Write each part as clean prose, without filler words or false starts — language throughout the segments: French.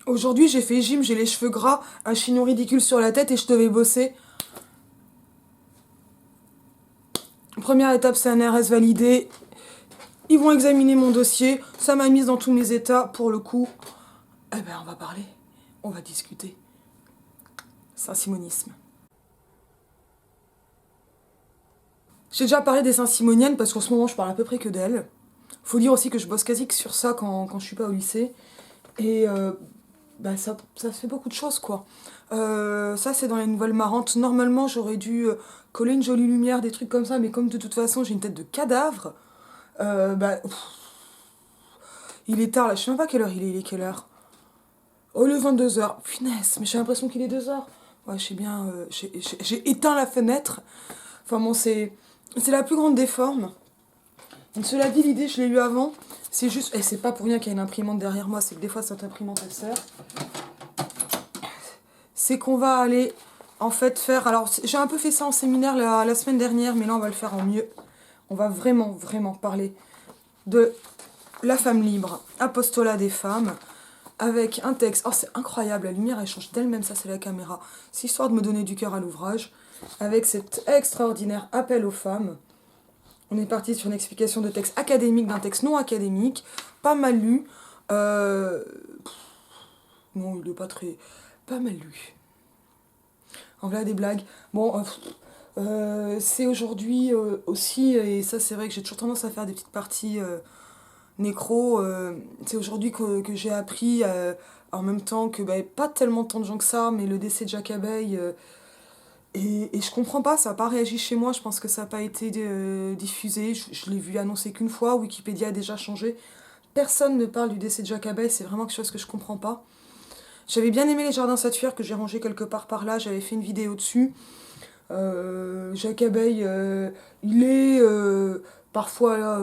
Aujourd'hui, j'ai fait gym, j'ai les cheveux gras, un chignon ridicule sur la tête et je devais bosser. Première étape, c'est un RS validé. Ils vont examiner mon dossier. Ça m'a mise dans tous mes états. Pour le coup, eh ben, on va parler. On va discuter. Saint-Simonisme. J'ai déjà parlé des Saint-Simoniennes parce qu'en ce moment, je parle à peu près que d'elles. Faut dire aussi que je bosse quasi que sur ça quand je suis pas au lycée. Et bah, ça fait beaucoup de choses, quoi. Ça, c'est dans les nouvelles marrantes. Normalement, j'aurais dû coller une jolie lumière, des trucs comme ça, mais comme de toute façon, j'ai une tête de cadavre, bah, il est tard là, je sais même pas quelle heure il est quelle heure. Oh, le 22h. Punaise, mais j'ai l'impression qu'il est 2h. Ouais, je sais bien, j'ai éteint la fenêtre. Enfin bon, c'est la plus grande des formes. Donc, cela dit, l'idée, je l'ai eu avant. C'est juste, et c'est pas pour rien qu'il y a une imprimante derrière moi, c'est que des fois, cette imprimante, elle sert. C'est qu'on va aller, en fait, faire... Alors, j'ai un peu fait ça en séminaire la semaine dernière, mais là, on va le faire en mieux. On va vraiment, vraiment parler de la femme libre, apostolat des femmes, avec un texte. Oh, c'est incroyable, la lumière, elle change d'elle-même, ça, c'est la caméra. C'est histoire de me donner du cœur à l'ouvrage, avec cet extraordinaire appel aux femmes. On est parti sur une explication de texte académique d'un texte non académique, pas mal lu. Non, il est pas très... Pas mal lu. En voilà des blagues. Bon, c'est aujourd'hui aussi, et ça c'est vrai que j'ai toujours tendance à faire des petites parties nécro. C'est aujourd'hui que j'ai appris, en même temps que bah, pas tellement tant de gens que ça, mais le décès de Jacques Abeille. Et je comprends pas, ça n'a pas réagi chez moi, je pense que ça n'a pas été diffusé. Je l'ai vu annoncer qu'une fois, Wikipédia a déjà changé. Personne ne parle du décès de Jacques Abeille, c'est vraiment quelque chose que je comprends pas. J'avais bien aimé les jardins Saturne que j'ai rangés quelque part par là, j'avais fait une vidéo dessus. Jacques Abeille, il est parfois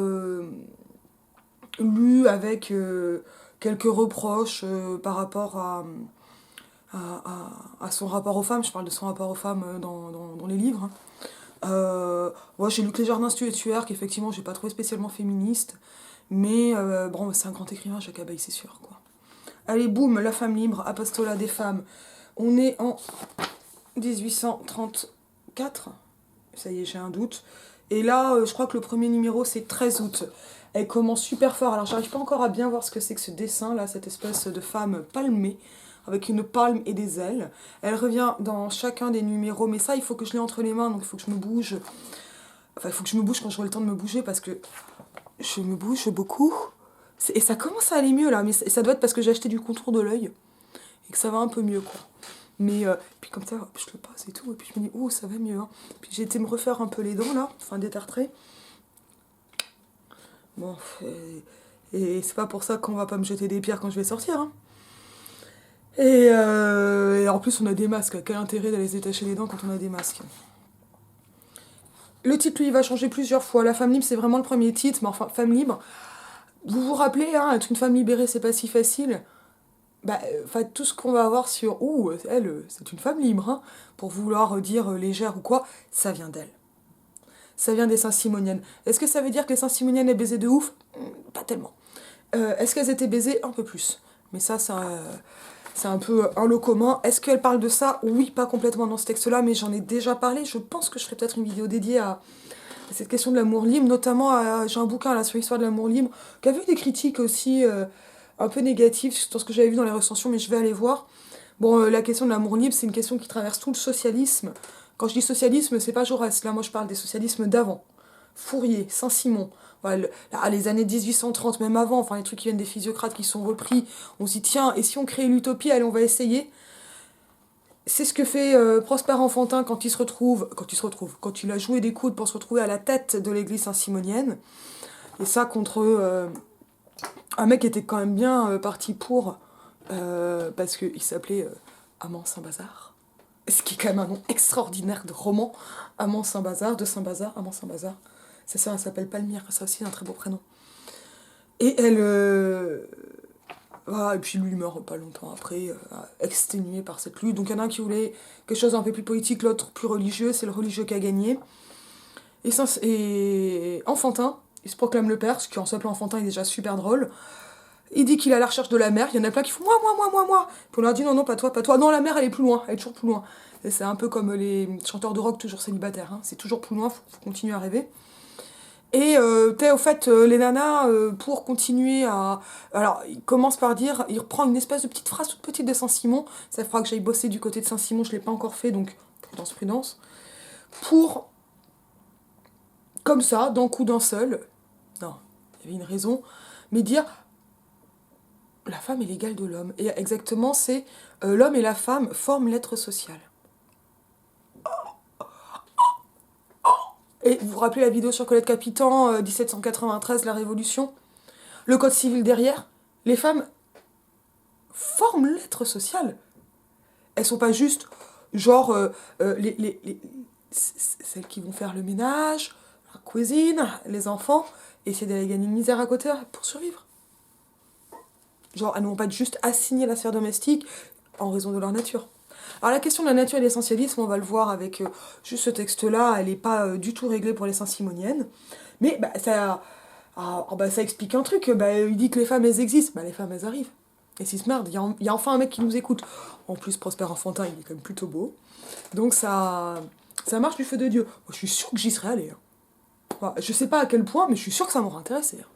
lu avec quelques reproches par rapport à son rapport aux femmes. Je parle de son rapport aux femmes dans les livres. Ouais, j'ai lu que les jardins Stuart, qu'effectivement j'ai pas trouvé spécialement féministe. Mais bon, c'est un grand écrivain, Jacques Abeille, c'est sûr, quoi. Allez, boum, la femme libre, apostolat des femmes. On est en 1834. Ça y est, j'ai un doute. Et là, je crois que le premier numéro, c'est 13 août. Elle commence super fort. Alors, j'arrive pas encore à bien voir ce que c'est que ce dessin, là, cette espèce de femme palmée, avec une palme et des ailes. Elle revient dans chacun des numéros, mais ça, il faut que je l'ai entre les mains, donc il faut que je me bouge. Enfin, il faut que je me bouge quand j'aurai le temps de me bouger, parce que je me bouge beaucoup. Et ça commence à aller mieux, là, mais ça doit être parce que j'ai acheté du contour de l'œil, et que ça va un peu mieux, quoi. Mais puis comme ça, hop, je le passe et tout. Et puis je me dis, oh, ça va mieux. Hein. Puis j'ai été me refaire un peu les dents là, enfin détartrer. Bon, et c'est pas pour ça qu'on va pas me jeter des pierres quand je vais sortir. Hein. Et en plus, on a des masques. Quel intérêt d'aller se détacher les dents quand on a des masques? Le titre, lui, il va changer plusieurs fois. La femme libre, c'est vraiment le premier titre, mais enfin, femme libre. Vous vous rappelez, hein, être une femme libérée, c'est pas si facile. Bah, tout ce qu'on va avoir sur ouh, elle, c'est une femme libre, hein, pour vouloir dire légère ou quoi, ça vient d'elle. Ça vient des Saint-Simoniennes. Est-ce que ça veut dire que les Saint-Simoniennes aient baisé de ouf? Pas tellement. Est-ce qu'elles étaient baisées? Un peu plus. Mais ça c'est un peu un lot commun. Est-ce qu'elle parle de ça? Oui, pas complètement dans ce texte-là, mais j'en ai déjà parlé. Je pense que je ferai peut-être une vidéo dédiée à cette question de l'amour libre, notamment j'ai un bouquin là sur l'histoire de l'amour libre, qui a vu des critiques aussi un peu négatives sur ce que j'avais vu dans les recensions, mais je vais aller voir. Bon, la question de l'amour libre, c'est une question qui traverse tout le socialisme. Quand je dis socialisme, c'est pas Jaurès, là moi je parle des socialismes d'avant. Fourier, Saint-Simon, voilà, les années 1830, même avant, enfin les trucs qui viennent des physiocrates qui sont repris, on se dit tiens, et si on crée l'utopie, allez on va essayer. C'est ce que fait Prosper Enfantin quand il a joué des coudes pour se retrouver à la tête de l'église saint-simonienne. Et ça contre un mec qui était quand même bien parti pour, parce qu'il s'appelait Amand Saint-Bazar. Ce qui est quand même un nom extraordinaire de roman. Amand Saint-Bazar, de Saint-Bazar, Amand Saint-Bazar. C'est ça, elle s'appelle Palmyre, ça aussi, c'est un très beau prénom. Et elle... et puis lui meurt pas longtemps après, exténué par cette lutte. Donc il y en a un qui voulait quelque chose d'un peu plus politique, l'autre plus religieux, c'est le religieux qui a gagné. Et Enfantin, il se proclame le père, ce qui en s'appelant Enfantin est déjà super drôle. Il dit qu'il est à la recherche de la mère, il y en a plein qui font moi. Puis on leur dit non, non, pas toi, pas toi. Non, la mère, elle est plus loin, elle est toujours plus loin. Et c'est un peu comme les chanteurs de rock toujours célibataires, hein. C'est toujours plus loin, faut continuer à rêver. Et au fait, les nanas, pour continuer à... Alors, il commence par dire, il reprend une espèce de petite phrase toute petite de Saint-Simon. Ça fera que j'aille bosser du côté de Saint-Simon, je l'ai pas encore fait, donc prudence, prudence. Pour, comme ça, d'un coup d'un seul, non, il y avait une raison, mais dire, la femme est l'égale de l'homme. Et exactement, c'est l'homme et la femme forment l'être social. Et vous vous rappelez la vidéo sur Colette Capitan, 1793, la Révolution? Le code civil derrière? Les femmes forment l'être social. Elles sont pas juste, genre, celles qui vont faire le ménage, la cuisine, les enfants, et essayer d'aller gagner une misère à côté pour survivre. Genre, elles n'ont pas juste assigné la sphère domestique en raison de leur nature. Alors la question de la nature et de l'essentialisme, on va le voir avec juste ce texte-là, elle n'est pas du tout réglée pour les saint-simoniennes, mais ça explique un truc, il dit que les femmes elles existent, les femmes elles arrivent. Et si se merde, il y a enfin un mec qui nous écoute. En plus, Prosper Enfantin, il est quand même plutôt beau. Donc ça marche du feu de Dieu. Moi, je suis sûre que j'y serais allée. Hein. Enfin, je sais pas à quel point, mais je suis sûre que ça m'aurait intéressé. Hein.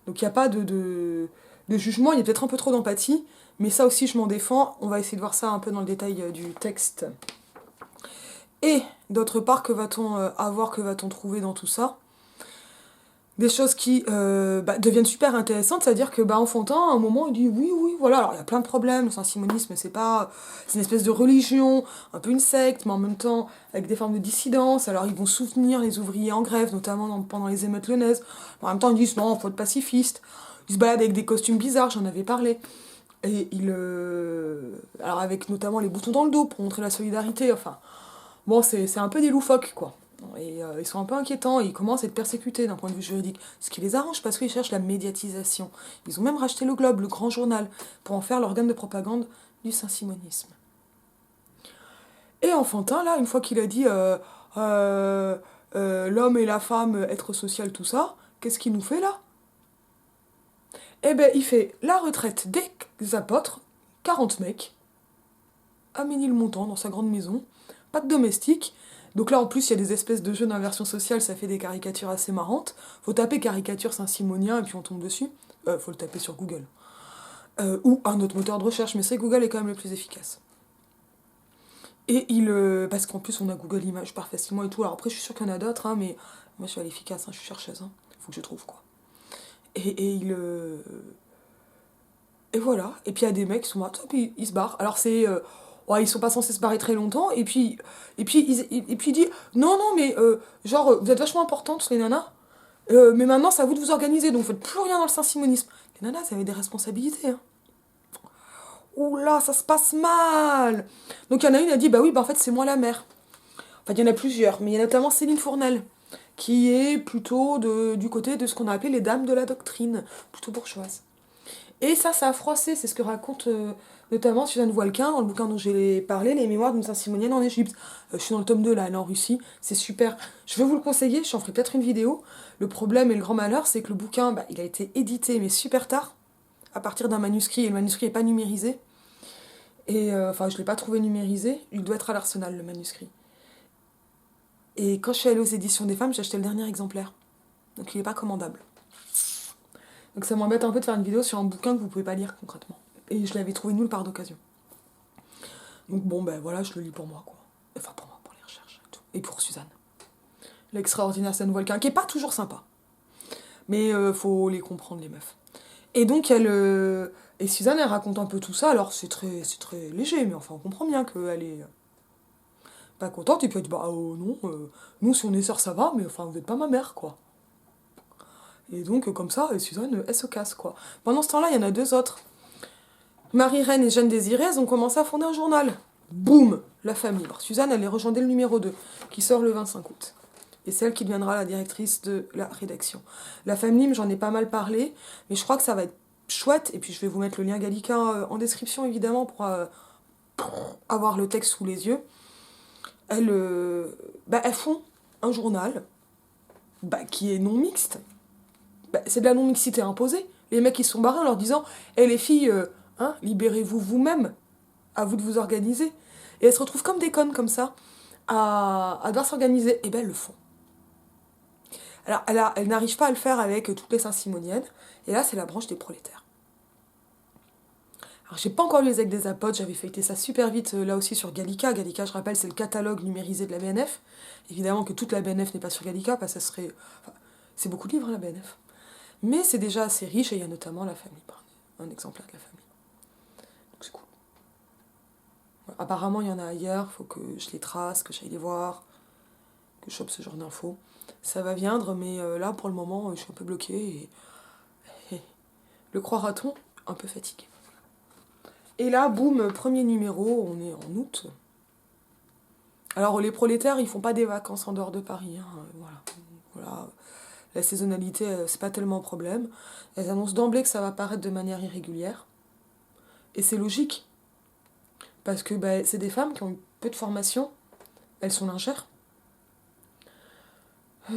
Donc il n'y a pas de jugement, il y a peut-être un peu trop d'empathie, mais ça aussi je m'en défends. On va essayer de voir ça un peu dans le détail du texte. Et d'autre part, que va-t-on avoir, que va-t-on trouver dans tout ça? Des choses qui deviennent super intéressantes, c'est-à-dire que Enfantin, à un moment, il dit oui, voilà, alors il y a plein de problèmes, le saint-simonisme, c'est une espèce de religion, un peu une secte, mais en même temps avec des formes de dissidence, alors ils vont soutenir les ouvriers en grève, notamment pendant les émeutes lyonnaises, en même temps ils disent non, faut être pacifiste, ils se baladent avec des costumes bizarres, j'en avais parlé, et alors avec notamment les boutons dans le dos pour montrer la solidarité, enfin, bon, c'est un peu des loufoques, quoi. Et ils sont un peu inquiétants, et ils commencent à être persécutés d'un point de vue juridique. Ce qui les arrange parce qu'ils cherchent la médiatisation. Ils ont même racheté le Globe, le grand journal, pour en faire l'organe de propagande du saint-simonisme. Et Enfantin, là, une fois qu'il a dit l'homme et la femme, être social, tout ça, qu'est-ce qu'il nous fait là? Eh ben, il fait la retraite des apôtres, 40 mecs, à Ménilmontant, dans sa grande maison, pas de domestique. Donc là, en plus, il y a des espèces de jeux d'inversion sociale, ça fait des caricatures assez marrantes. Faut taper caricature Saint-Simonien et puis on tombe dessus. Faut le taper sur Google. Ou un autre moteur de recherche, mais c'est Google est quand même le plus efficace. Et parce qu'en plus, on a Google Images par facilement et tout. Alors après, je suis sûre qu'il y en a d'autres, hein, mais moi, je suis à l'efficace, hein, je suis chercheuse. Hein. Faut que je trouve, quoi. Et voilà. Et puis il y a des mecs qui sont là, puis ils se barrent. Alors c'est... ouais, ils sont pas censés se barrer très longtemps. Et puis il dit, non, mais vous êtes vachement importantes, les nanas. Mais maintenant, c'est à vous de vous organiser. Donc, vous faites plus rien dans le saint-simonisme. Les nanas, ça avait des responsabilités. Hein. Oula, ça se passe mal. Donc, il y en a une, elle dit, en fait, c'est moi la mère. Enfin, il y en a plusieurs. Mais il y a notamment Céline Fournel, qui est plutôt du côté de ce qu'on a appelé les dames de la doctrine, plutôt bourgeoise. Et ça a froissé, c'est ce que raconte notamment Suzanne Voilquin dans le bouquin dont j'ai parlé, Les mémoires d'une saint-simonienne en Égypte. Je suis dans le tome 2 là, elle est en Russie, c'est super. Je vais vous le conseiller, j'en ferai peut-être une vidéo. Le problème et le grand malheur, c'est que le bouquin, il a été édité, mais super tard, à partir d'un manuscrit, et le manuscrit n'est pas numérisé. Et je ne l'ai pas trouvé numérisé, il doit être à l'Arsenal, le manuscrit. Et quand je suis allée aux éditions des femmes, j'ai acheté le dernier exemplaire. Donc il n'est pas commandable. Donc ça m'embête un peu de faire une vidéo sur un bouquin que vous pouvez pas lire concrètement. Et je l'avais trouvé nulle part d'occasion. Donc voilà, je le lis pour moi, quoi. Enfin pour moi, pour les recherches et tout. Et pour Suzanne. L'extraordinaire Suzanne Voilquin, qui est pas toujours sympa. Mais faut les comprendre, les meufs. Et donc et Suzanne, elle raconte un peu tout ça, alors c'est très léger, mais enfin on comprend bien qu'elle est pas contente, et puis elle dit non, nous si on est sœurs ça va, mais enfin vous êtes pas ma mère, quoi. Et donc, comme ça, Suzanne, elle se casse, quoi. Pendant ce temps-là, il y en a deux autres. Marie-Reine et Jeanne Désirée, elles ont commencé à fonder un journal. Boum, la famille. Alors, Suzanne, elle est rejoint dès le numéro 2, qui sort le 25 août. Et c'est elle qui deviendra la directrice de la rédaction. La famille, j'en ai pas mal parlé, mais je crois que ça va être chouette. Et puis, je vais vous mettre le lien Gallica en description, évidemment, pour avoir le texte sous les yeux. Elles font un journal qui est non mixte. C'est de la non-mixité imposée. Les mecs, ils se sont barrés en leur disant, hé les filles, hein, libérez-vous vous-même, à vous de vous organiser. Et elles se retrouvent comme des connes comme ça, à devoir s'organiser. Et ben elles le font. Alors, elle n'arrive pas à le faire avec toutes les Saint-Simoniennes. Et là, c'est la branche des prolétaires. Alors, j'ai pas encore lu les Aigles des Apotes, j'avais feuilleté ça super vite là aussi sur Gallica. Gallica, je rappelle, c'est le catalogue numérisé de la BNF. Évidemment que toute la BNF n'est pas sur Gallica, parce que ça serait. Enfin, c'est beaucoup de livres, hein, la BNF. Mais c'est déjà assez riche, et il y a notamment la famille, un exemplaire de la famille. Donc c'est cool. Voilà. Apparemment, il y en a ailleurs, faut que je les trace, que j'aille les voir, que je chope ce genre d'infos. Ça va viendre, mais là, pour le moment, je suis un peu bloquée, et le croira-t-on, un peu fatiguée. Et là, boum, premier numéro, on est en août. Alors, les prolétaires, ils font pas des vacances en dehors de Paris. Hein, voilà. La saisonnalité, c'est pas tellement un problème. Elles annoncent d'emblée que ça va paraître de manière irrégulière. Et c'est logique. Parce que c'est des femmes qui ont eu peu de formation. Elles sont lingères.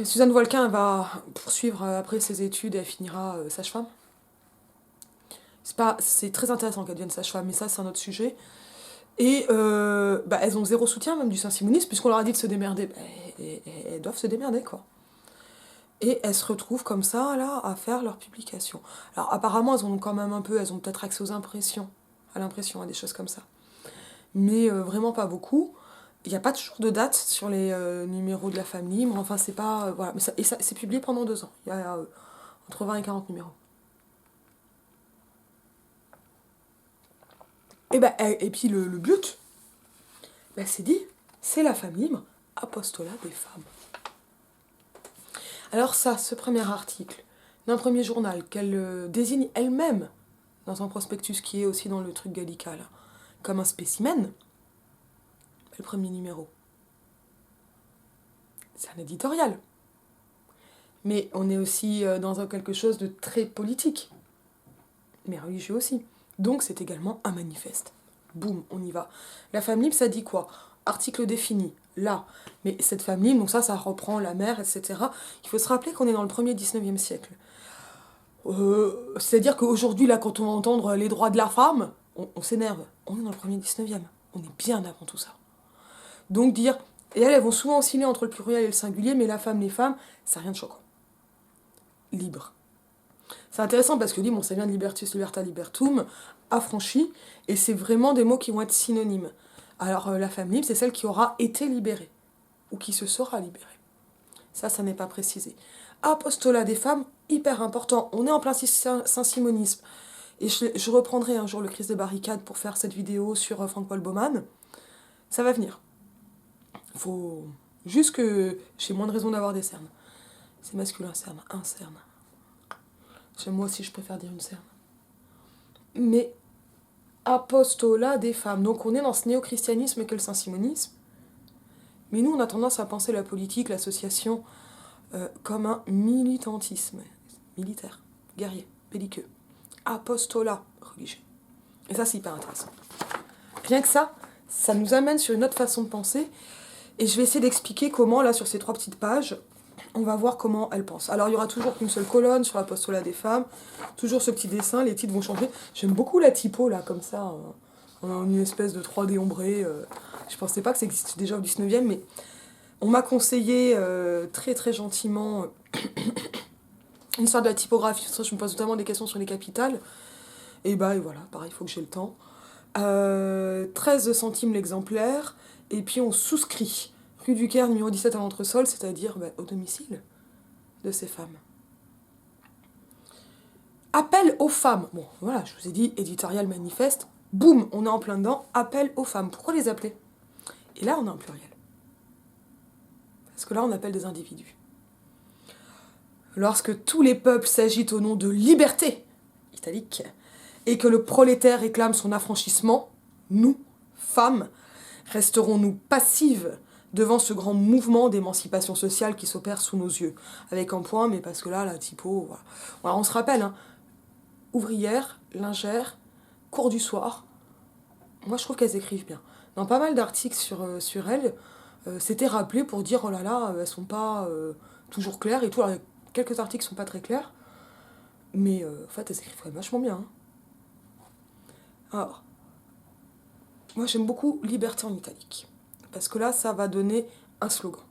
Suzanne Volquin, elle va poursuivre après ses études et elle finira sage-femme. C'est très intéressant qu'elle devienne sage-femme, mais ça, c'est un autre sujet. Et elles ont zéro soutien, même du Saint-Simonisme, puisqu'on leur a dit de se démerder. Elles doivent se démerder, quoi. Et elles se retrouvent comme ça, là, à faire leur publication. Alors, apparemment, elles ont quand même elles ont peut-être accès aux impressions, à des choses comme ça. Mais vraiment pas beaucoup. Il n'y a pas toujours de date sur les numéros de la femme libre, enfin, c'est pas. Voilà. Mais c'est publié pendant 2 ans. Il y a entre 20 et 40 numéros. Et puis le but, c'est dit, c'est la femme libre, apostolat des femmes. Alors ça, ce premier article d'un premier journal qu'elle désigne elle-même dans un prospectus qui est aussi dans le truc Gallica, là, comme un spécimen, le premier numéro. C'est un éditorial. Mais on est aussi dans quelque chose de très politique, mais religieux aussi. Donc c'est également un manifeste. Boum, on y va. La femme libre, ça dit quoi? Article défini, là. Mais cette femme libre, donc ça reprend la mère, etc. Il faut se rappeler qu'on est dans le premier 19e siècle. C'est-à-dire qu'aujourd'hui, là, quand on va entendre les droits de la femme, on s'énerve. On est dans le premier 19e. On est bien avant tout ça. Donc dire... Et elles vont souvent osciller entre le pluriel et le singulier, mais la femme, les femmes, c'est rien de choquant. Libre. C'est intéressant parce que libre, ça vient de libertus, liberta, libertum, affranchi, et c'est vraiment des mots qui vont être synonymes. Alors la femme libre, c'est celle qui aura été libérée, ou qui se sera libérée. Ça n'est pas précisé. Apostolat des femmes, hyper important. On est en plein Saint-Simonisme. Et je reprendrai un jour le Christ des barricades pour faire cette vidéo sur Franck-Paul Baumann. Ça va venir. Il faut juste que j'ai moins de raison d'avoir des cernes. C'est masculin, cerne, un cerne. Moi aussi, je préfère dire une cerne. Mais apostolat des femmes. Donc on est dans ce néo-christianisme qu'est le Saint-Simonisme. Mais nous, on a tendance à penser la politique, l'association, comme un militantisme. Militaire, guerrier, belliqueux. Apostolat, religieux. Et ça, c'est hyper intéressant. Rien que ça nous amène sur une autre façon de penser. Et je vais essayer d'expliquer comment, là, sur ces 3 petites pages, on va voir comment elle pense. Alors, il y aura toujours qu'une seule colonne sur l'apostolat des femmes, toujours ce petit dessin, les titres vont changer. J'aime beaucoup la typo, là, comme ça, en une espèce de 3D ombré. Je pensais pas que ça existait déjà au 19e, mais on m'a conseillé très très gentiment une sorte de la typographie. Je me pose notamment des questions sur les capitales. Et voilà, pareil, il faut que j'ai le temps. 13 centimes l'exemplaire, et puis on souscrit. Rue du Caire, numéro 17 à l'entresol, c'est-à-dire au domicile de ces femmes. Appel aux femmes. Bon, voilà, je vous ai dit, éditorial manifeste. Boum, on est en plein dedans. Appel aux femmes. Pourquoi les appeler? Et là, on a un pluriel. Parce que là, on appelle des individus. Lorsque tous les peuples s'agitent au nom de liberté, italique, et que le prolétaire réclame son affranchissement, nous, femmes, resterons-nous passives devant ce grand mouvement d'émancipation sociale qui s'opère sous nos yeux. Avec un point, mais parce que là, la typo... Voilà, on se rappelle, hein, ouvrière, lingère, cours du soir. Moi, je trouve qu'elles écrivent bien. Dans pas mal d'articles sur elles, c'était rappelé pour dire, oh là là, elles sont pas toujours claires et tout. Alors, quelques articles sont pas très clairs, Mais en fait, elles écrivent quand même vachement bien. Hein. Alors, moi j'aime beaucoup Liberté en italique. Parce que là, ça va donner un slogan.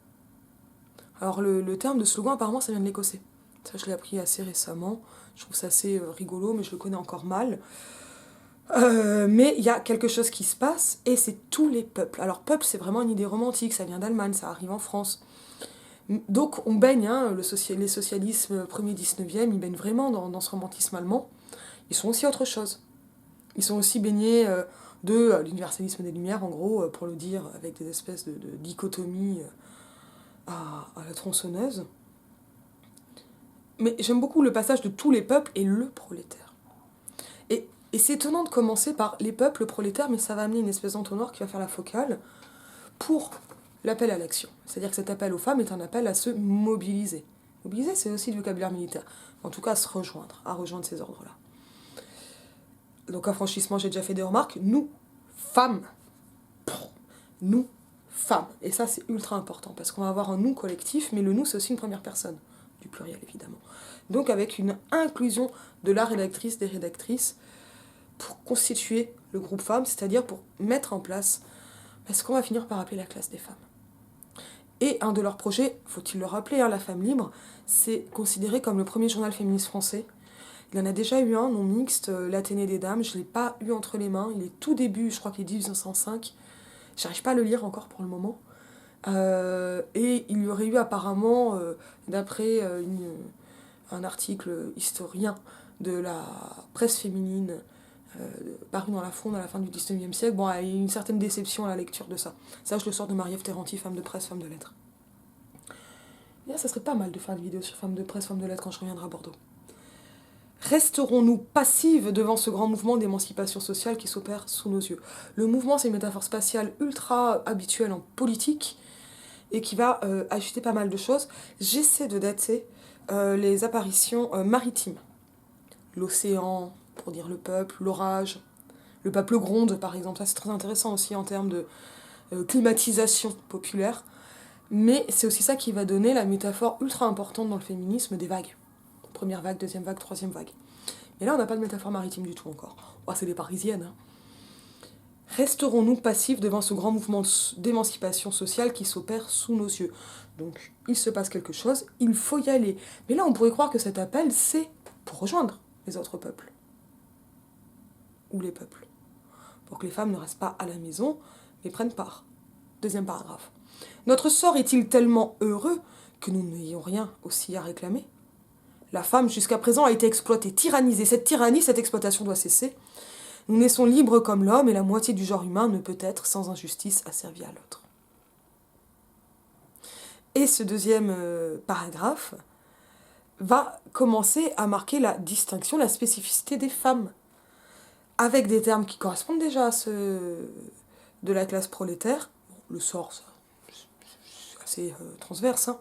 Alors le terme de slogan, apparemment, ça vient de l'écossais. Ça, je l'ai appris assez récemment. Je trouve ça assez rigolo, mais je le connais encore mal. Mais il y a quelque chose qui se passe, et c'est tous les peuples. Alors peuple, c'est vraiment une idée romantique, ça vient d'Allemagne, ça arrive en France. Donc on baigne, hein, les socialismes premier 19e, ils baignent vraiment dans ce romantisme allemand. Ils sont aussi autre chose. Ils sont aussi baignés de l'universalisme des Lumières, en gros, pour le dire, avec des espèces de dichotomies à la tronçonneuse. Mais j'aime beaucoup le passage de tous les peuples et le prolétaire. Et c'est étonnant de commencer par les peuples prolétaires, mais ça va amener une espèce d'entonnoir qui va faire la focale pour l'appel à l'action. C'est-à-dire que cet appel aux femmes est un appel à se mobiliser. Mobiliser, c'est aussi du vocabulaire militaire. En tout cas, à se rejoindre, à rejoindre ces ordres-là. Donc, affranchissement, j'ai déjà fait des remarques. Nous, femmes. Nous, femmes. Et ça, c'est ultra important, parce qu'on va avoir un nous collectif, mais le nous, c'est aussi une première personne, du pluriel, évidemment. Donc, avec une inclusion de la rédactrice, des rédactrices, pour constituer le groupe femmes, c'est-à-dire pour mettre en place ce qu'on va finir par appeler la classe des femmes. Et un de leurs projets, faut-il le rappeler, hein, La Femme Libre, c'est considéré comme le premier journal féministe français. Il y en a déjà eu un, non mixte, l'Athénée des Dames, je ne l'ai pas eu entre les mains, il est tout début, je crois qu'il est 1905, j'arrive pas à le lire encore pour le moment. Et il y aurait eu apparemment, d'après un article historien de la presse féminine, paru dans la Fronde à la fin du 19e siècle, bon, il y a une certaine déception à la lecture de ça. Ça, je le sors de Marie-Ève Terranti, femme de presse, femme de lettres. Et là, ça serait pas mal de faire une vidéo sur femme de presse, femme de lettres quand je reviendrai à Bordeaux. Resterons-nous passives devant ce grand mouvement d'émancipation sociale qui s'opère sous nos yeux? Le mouvement, c'est une métaphore spatiale ultra habituelle en politique et qui va agiter pas mal de choses. J'essaie de dater les apparitions maritimes. L'océan, pour dire le peuple, l'orage, le peuple gronde par exemple, ça c'est très intéressant aussi en termes de climatisation populaire, mais c'est aussi ça qui va donner la métaphore ultra importante dans le féminisme des vagues. Première vague, deuxième vague, troisième vague. Et là on n'a pas de métaphore maritime du tout encore. Oh, c'est des parisiennes. Hein. Resterons-nous passifs devant ce grand mouvement d'émancipation sociale qui s'opère sous nos yeux? Donc il se passe quelque chose, il faut y aller. Mais là on pourrait croire que cet appel c'est pour rejoindre les autres peuples. Ou les peuples. Pour que les femmes ne restent pas à la maison, mais prennent part. Deuxième paragraphe. Notre sort est-il tellement heureux que nous n'ayons rien aussi à réclamer? La femme, jusqu'à présent, a été exploitée, tyrannisée. Cette tyrannie, cette exploitation doit cesser. Nous naissons libres comme l'homme et la moitié du genre humain ne peut être, sans injustice, asservie à l'autre. Et ce deuxième paragraphe va commencer à marquer la distinction, la spécificité des femmes, avec des termes qui correspondent déjà à ceux de la classe prolétaire. Bon, le sort, ça, c'est assez transverse, hein.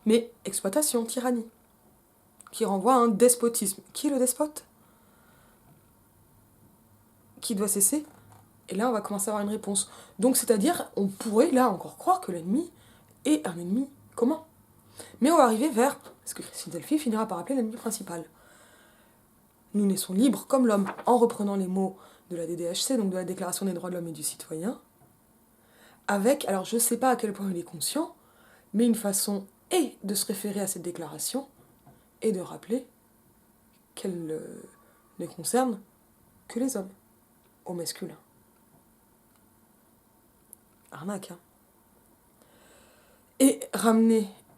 Mais exploitation, tyrannie, qui renvoie à un despotisme. Qui est le despote? Qui doit cesser? Et là, on va commencer à avoir une réponse. Donc, c'est-à-dire, on pourrait là encore croire que l'ennemi est un ennemi commun. Mais on va arriver vers ce que Christine Delphi finira par appeler l'ennemi principal. Nous naissons libres comme l'homme, en reprenant les mots de la DDHC, donc de la Déclaration des droits de l'homme et du citoyen, avec, alors je ne sais pas à quel point il est conscient, mais une façon et de se référer à cette déclaration et de rappeler qu'elle ne concerne que les hommes, au masculin. Arnaque, hein. Et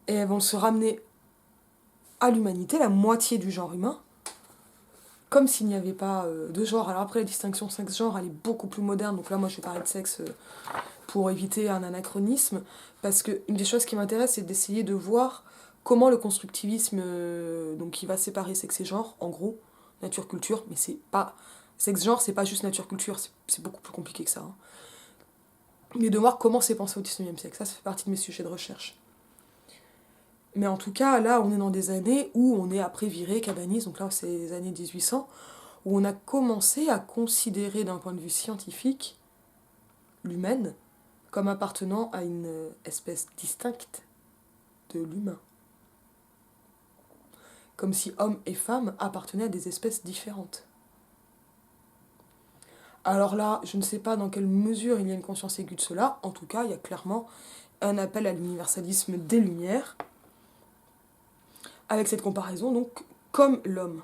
elles vont se ramener à l'humanité, la moitié du genre humain, comme s'il n'y avait pas de genre. Alors après, la distinction sexe-genre, elle est beaucoup plus moderne, donc là, moi, je vais parler de sexe pour éviter un anachronisme, parce qu'une des choses qui m'intéresse, c'est d'essayer de voir comment le constructivisme, donc qui va séparer sexe et genre, en gros, nature-culture, mais c'est pas... Sexe-genre, c'est pas juste nature-culture, c'est beaucoup plus compliqué que ça. Hein. Mais de voir comment c'est pensé au 19e siècle, ça fait partie de mes sujets de recherche. Mais en tout cas, là, on est dans des années où on est après Viré, Cabanis, donc là, c'est les années 1800, où on a commencé à considérer d'un point de vue scientifique l'humaine comme appartenant à une espèce distincte de l'humain. comme si hommes et femmes appartenaient à des espèces différentes. Alors là, je ne sais pas dans quelle mesure il y a une conscience aiguë de cela, en tout cas, il y a clairement un appel à l'universalisme des Lumières, avec cette comparaison, donc, comme l'homme,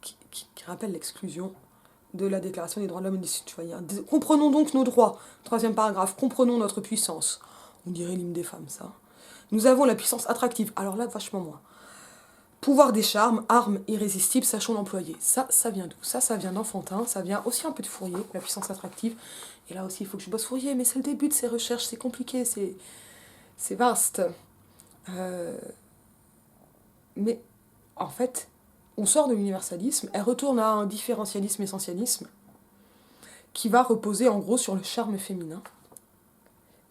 qui rappelle l'exclusion de la Déclaration des droits de l'homme et des citoyens. Comprenons donc nos droits. Troisième paragraphe, comprenons notre puissance. On dirait l'hymne des femmes, ça. Nous avons la puissance attractive. Alors là, vachement moins. Pouvoir des charmes, armes irrésistibles, sachons l'employer. Ça vient d'où? Ça vient d'Enfantin, ça vient aussi un peu de Fourier, la puissance attractive. Et là aussi, il faut que je bosse Fourier, mais c'est le début de ces recherches, c'est compliqué, c'est vaste. Mais en fait, on sort de l'universalisme, elle retourne à un différentialisme essentialisme qui va reposer en gros sur le charme féminin.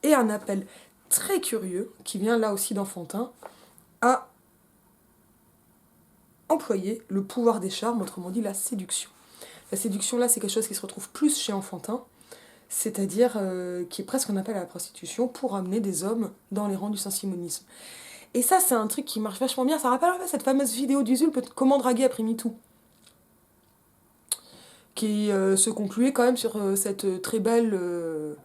Et un appel très curieux, qui vient là aussi d'Enfantin, à employer le pouvoir des charmes, autrement dit la séduction. La séduction là, c'est quelque chose qui se retrouve plus chez Enfantin, c'est-à-dire qui est presque un appel à la prostitution pour amener des hommes dans les rangs du saint-simonisme. Et ça, c'est un truc qui marche vachement bien. Ça rappelle cette fameuse vidéo d'Usul, Comment draguer après MeToo, qui se concluait quand même sur cette très belle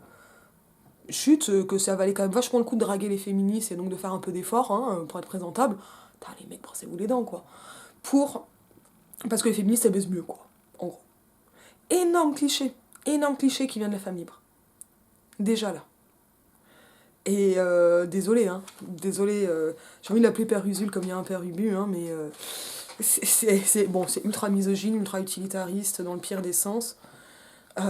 chute, que ça valait quand même vachement le coup de draguer les féministes et donc de faire un peu d'effort pour être présentable. Putain, les mecs, brossez-vous les dents, quoi. Parce que les féministes, elles baisent mieux, quoi. En gros. Énorme cliché qui vient de la femme libre. Déjà là. Et désolé, j'ai envie de l'appeler Père Usul comme il y a un Père Ubu, mais c'est ultra misogyne, ultra utilitariste dans le pire des sens. C'est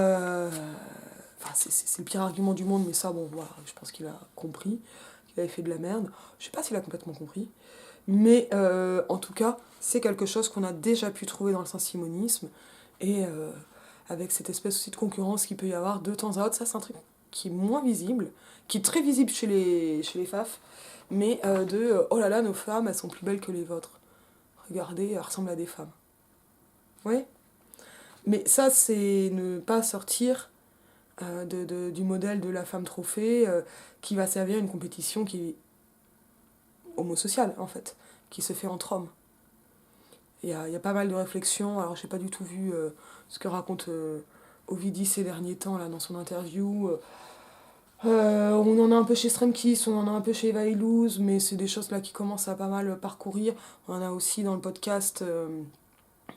le pire argument du monde, mais ça, bon, voilà, je pense qu'il a compris, qu'il avait fait de la merde. Je sais pas s'il a complètement compris, mais en tout cas, c'est quelque chose qu'on a déjà pu trouver dans le saint-simonisme, et avec cette espèce aussi de concurrence qu'il peut y avoir de temps à autre, ça c'est un truc qui est moins visible, qui est très visible chez les FAF, mais oh là là, nos femmes, elles sont plus belles que les vôtres. Regardez, elles ressemblent à des femmes. Ouais. Mais ça, c'est ne pas sortir du modèle de la femme trophée qui va servir une compétition qui est homosociale, en fait, qui se fait entre hommes. Il y a pas mal de réflexions, alors j'ai pas du tout vu ce que raconte Ovidie ces derniers temps là, dans son interview. On en a un peu chez Stremkis, on en a un peu chez Eva Illouz, mais c'est des choses là qui commencent à pas mal parcourir. On en a aussi dans le podcast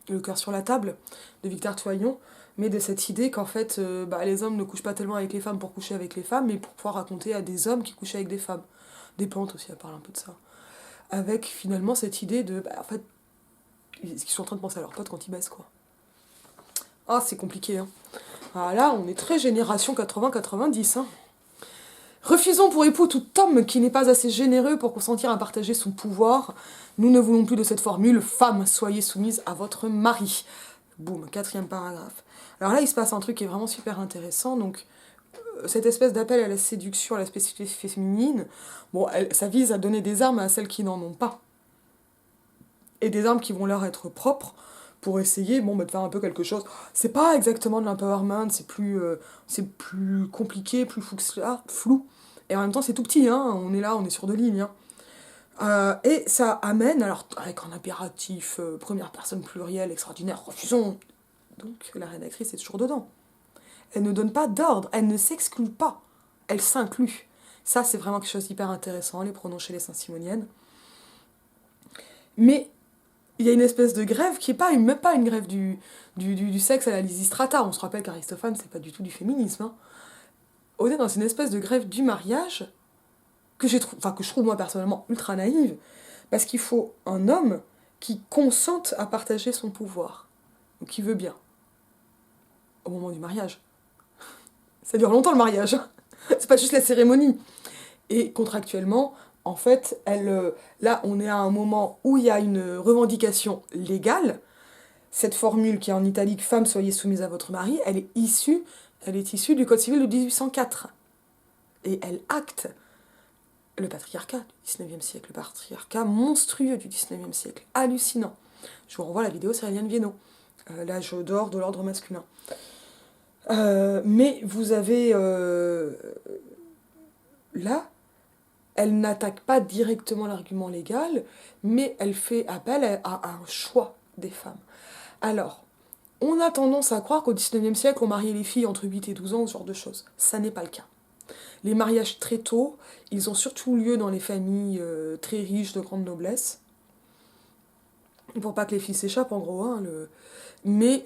Le cœur sur la table de Victor Toyon, mais de cette idée qu'en fait les hommes ne couchent pas tellement avec les femmes pour coucher avec les femmes, mais pour pouvoir raconter à des hommes qui couchent avec des femmes. Des plantes aussi, elle parle un peu de ça. Avec finalement cette idée de, en fait, ils sont en train de penser à leurs potes quand ils baissent, quoi. Ah, c'est compliqué, hein. Ah là, on est très génération 80-90, hein. Refusons pour époux tout homme qui n'est pas assez généreux pour consentir à partager son pouvoir. Nous ne voulons plus de cette formule. Femme, soyez soumise à votre mari. Boum, 4e paragraphe. Alors là, il se passe un truc qui est vraiment super intéressant. Donc, cette espèce d'appel à la séduction, à la spécificité féminine, bon, ça vise à donner des armes à celles qui n'en ont pas. Et des armes qui vont leur être propres pour essayer de faire un peu quelque chose. C'est pas exactement de l'empowerment, c'est plus compliqué, plus flou. Et en même temps, c'est tout petit, hein, on est sur 2 lignes. Et ça amène, alors avec un impératif première personne plurielle extraordinaire, refusons. Donc la rédactrice est toujours dedans. Elle ne donne pas d'ordre, elle ne s'exclut pas, elle s'inclut. Ça, c'est vraiment quelque chose d'hyper intéressant, les pronoms chez les saint-simoniennes. Mais il y a une espèce de grève qui n'est même pas une grève du sexe à la Lysistrata. On se rappelle qu'Aristophane, c'est pas du tout du féminisme. Hein. On est dans une espèce de grève du mariage que je trouve moi personnellement ultra naïve, parce qu'il faut un homme qui consente à partager son pouvoir, donc qui veut bien, au moment du mariage. Ça dure longtemps le mariage, hein. C'est pas juste la cérémonie. Et contractuellement, en fait, là on est à un moment où il y a une revendication légale. Cette formule qui est en italique « Femme, soyez soumise à votre mari », elle est issue du Code civil de 1804. Et elle acte le patriarcat du 19e siècle, le patriarcat monstrueux du 19e siècle, hallucinant. Je vous renvoie à la vidéo sur Eliane Viennot, l'âge d'or de l'ordre masculin. Mais vous avez là elle n'attaque pas directement l'argument légal, mais elle fait appel à un choix des femmes. Alors, on a tendance à croire qu'au XIXe siècle, on mariait les filles entre 8 et 12 ans, ce genre de choses. Ça n'est pas le cas. Les mariages très tôt, ils ont surtout lieu dans les familles très riches, de grande noblesse, pour pas que les filles s'échappent en gros. Mais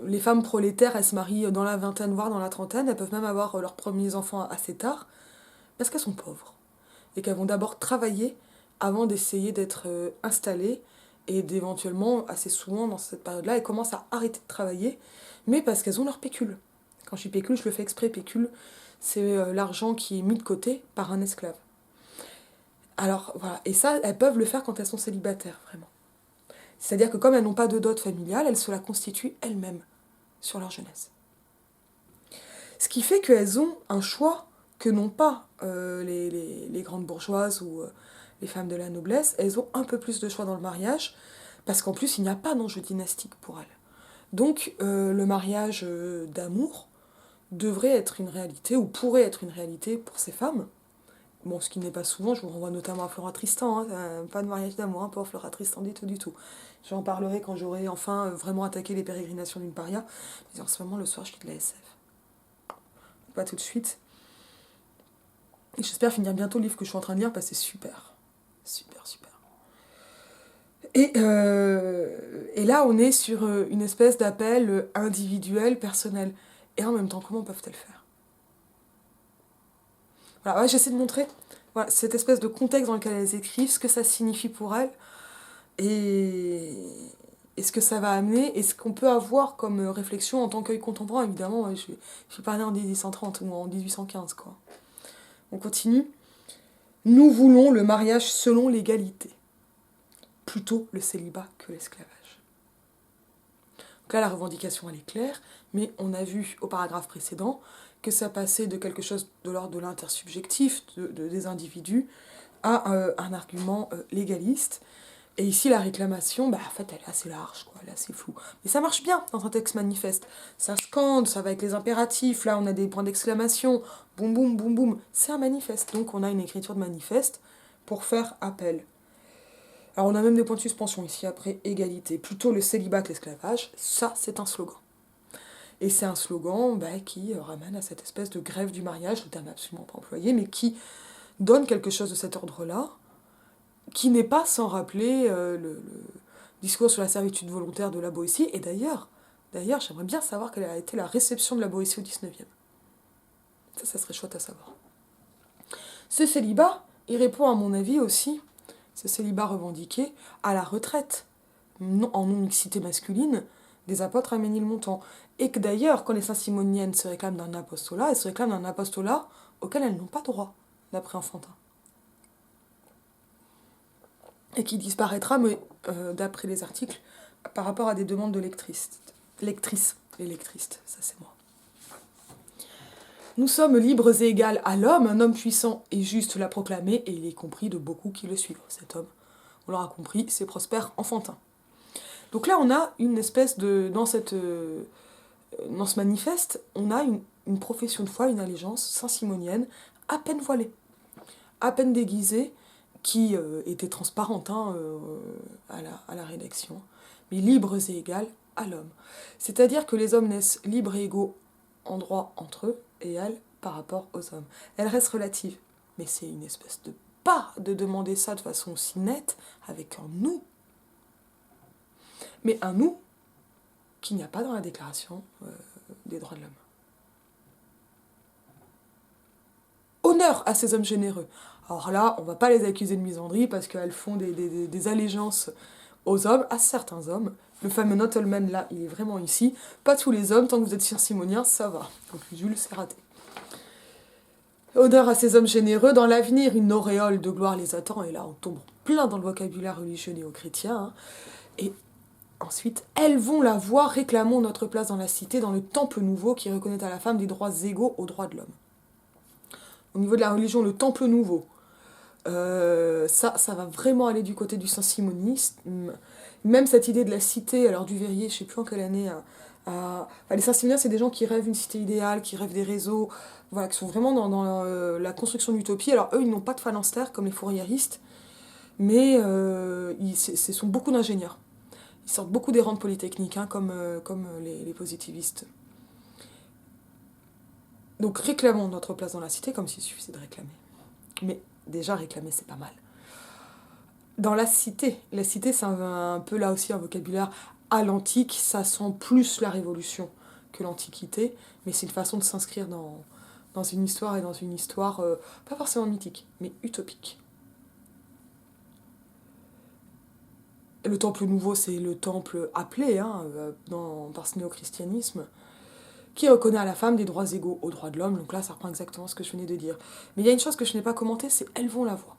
les femmes prolétaires, elles se marient dans la vingtaine, voire dans la trentaine, elles peuvent même avoir leurs premiers enfants assez tard, parce qu'elles sont pauvres. Et qu'elles vont d'abord travailler avant d'essayer d'être installées, et d'éventuellement, assez souvent dans cette période-là, elles commencent à arrêter de travailler, mais parce qu'elles ont leur pécule. Quand je dis pécule, je le fais exprès, pécule, c'est l'argent qui est mis de côté par un esclave. Alors voilà, et ça, elles peuvent le faire quand elles sont célibataires, vraiment. C'est-à-dire que comme elles n'ont pas de dot familiale, elles se la constituent elles-mêmes sur leur jeunesse. Ce qui fait qu'elles ont un choix que n'ont pas les grandes bourgeoises ou les femmes de la noblesse. Elles ont un peu plus de choix dans le mariage, parce qu'en plus, il n'y a pas d'enjeu dynastique pour elles. Donc, le mariage d'amour devrait être une réalité, ou pourrait être une réalité pour ces femmes. Bon, ce qui n'est pas souvent, je vous renvoie notamment à Flora Tristan, pas de mariage d'amour pour Flora Tristan du tout, du tout. J'en parlerai quand j'aurai enfin vraiment attaqué les pérégrinations d'une paria, mais en ce moment, le soir, je quitte la SF. Pas tout de suite. Et j'espère finir bientôt le livre que je suis en train de lire, parce que c'est super. Super, super. Et là, on est sur une espèce d'appel individuel, personnel. Et en même temps, comment peuvent-elles faire? Voilà, ouais, j'essaie de montrer voilà, cette espèce de contexte dans lequel elles écrivent, ce que ça signifie pour elles, et, et ce que ça va amener, et ce qu'on peut avoir comme réflexion en tant qu'œil contemporain, évidemment. Ouais, je suis pas née en 1830 ou en 1815, quoi. On continue. Nous voulons le mariage selon l'égalité, plutôt le célibat que l'esclavage. Donc là, la revendication, elle est claire, mais on a vu au paragraphe précédent que ça passait de quelque chose de l'ordre de l'intersubjectif, des individus, à un argument légaliste. Et ici, la réclamation, en fait, elle est assez large, quoi, elle est assez floue. Mais ça marche bien dans un texte manifeste. Ça scande, ça va avec les impératifs, là, on a des points d'exclamation, boum, boum, boum, boum. C'est un manifeste, donc on a une écriture de manifeste pour faire appel. Alors, on a même des points de suspension ici, après égalité. Plutôt le célibat que l'esclavage, ça, c'est un slogan. Et c'est un slogan qui ramène à cette espèce de grève du mariage, le terme n'est absolument pas employé, mais qui donne quelque chose de cet ordre-là, qui n'est pas sans rappeler le discours sur la servitude volontaire de la Boétie. Et d'ailleurs, j'aimerais bien savoir quelle a été la réception de la Boétie au XIXe. Ça serait chouette à savoir. Ce célibat, il répond à mon avis aussi, ce célibat revendiqué, à la retraite en non-mixité masculine des apôtres à Ménilmontant. Et que d'ailleurs, quand les saint-simoniennes se réclament d'un apostolat, elles se réclament d'un apostolat auquel elles n'ont pas droit, d'après Enfantin. Et qui disparaîtra, mais d'après les articles, par rapport à des demandes de lectrices. Les lectrices, ça c'est moi. Nous sommes libres et égales à l'homme, un homme puissant et juste l'a proclamé, et il est compris de beaucoup qui le suivent. Cet homme, on l'aura compris, c'est Prosper Enfantin. Donc là, on a une espèce de... Dans ce manifeste, on a une profession de foi, une allégeance saint-simonienne, à peine voilée, à peine déguisée, qui était transparente à la rédaction, mais libres et égales à l'homme. C'est-à-dire que les hommes naissent libres et égaux en droit entre eux, et elles par rapport aux hommes. Elle reste relative, mais c'est une espèce de pas de demander ça de façon aussi nette, avec un nous. Mais un nous qu'il n'y a pas dans la déclaration des droits de l'homme. Honneur à ces hommes généreux. Alors là, on va pas les accuser de misandrie parce qu'elles font des allégeances aux hommes, à certains hommes. Le fameux Nottleman, là, il est vraiment ici. Pas tous les hommes, tant que vous êtes saint-simonien, ça va. Donc Jules, c'est raté. Honneur à ces hommes généreux, dans l'avenir, une auréole de gloire les attend, et là, on tombe plein dans le vocabulaire religieux néo-chrétien. Et ensuite, elles vont la voir, réclamons notre place dans la cité, dans le temple nouveau qui reconnaît à la femme des droits égaux aux droits de l'homme. Au niveau de la religion, le temple nouveau, ça va vraiment aller du côté du saint-simonisme. Même cette idée de la cité, alors du Verrier, je ne sais plus en quelle année Les Saint-Simoniens, c'est des gens qui rêvent une cité idéale, qui rêvent des réseaux, voilà, qui sont vraiment dans la construction d'utopie. Alors eux, ils n'ont pas de phalanstère comme les fourriéristes, mais ce sont beaucoup d'ingénieurs. Ils sortent beaucoup des rangs de Polytechnique, hein, comme les positivistes. Donc réclamons notre place dans la cité, comme s'il suffisait de réclamer. Mais déjà, réclamer, c'est pas mal. Dans la cité, c'est un peu là aussi un vocabulaire à l'antique, ça sent plus la révolution que l'antiquité, mais c'est une façon de s'inscrire dans une histoire, et dans une histoire pas forcément mythique, mais utopique. Le temple nouveau, c'est le temple appelé par ce néo-christianisme, qui reconnaît à la femme des droits égaux aux droits de l'homme. Donc là, ça reprend exactement ce que je venais de dire. Mais il y a une chose que je n'ai pas commentée, c'est elles vont la voix.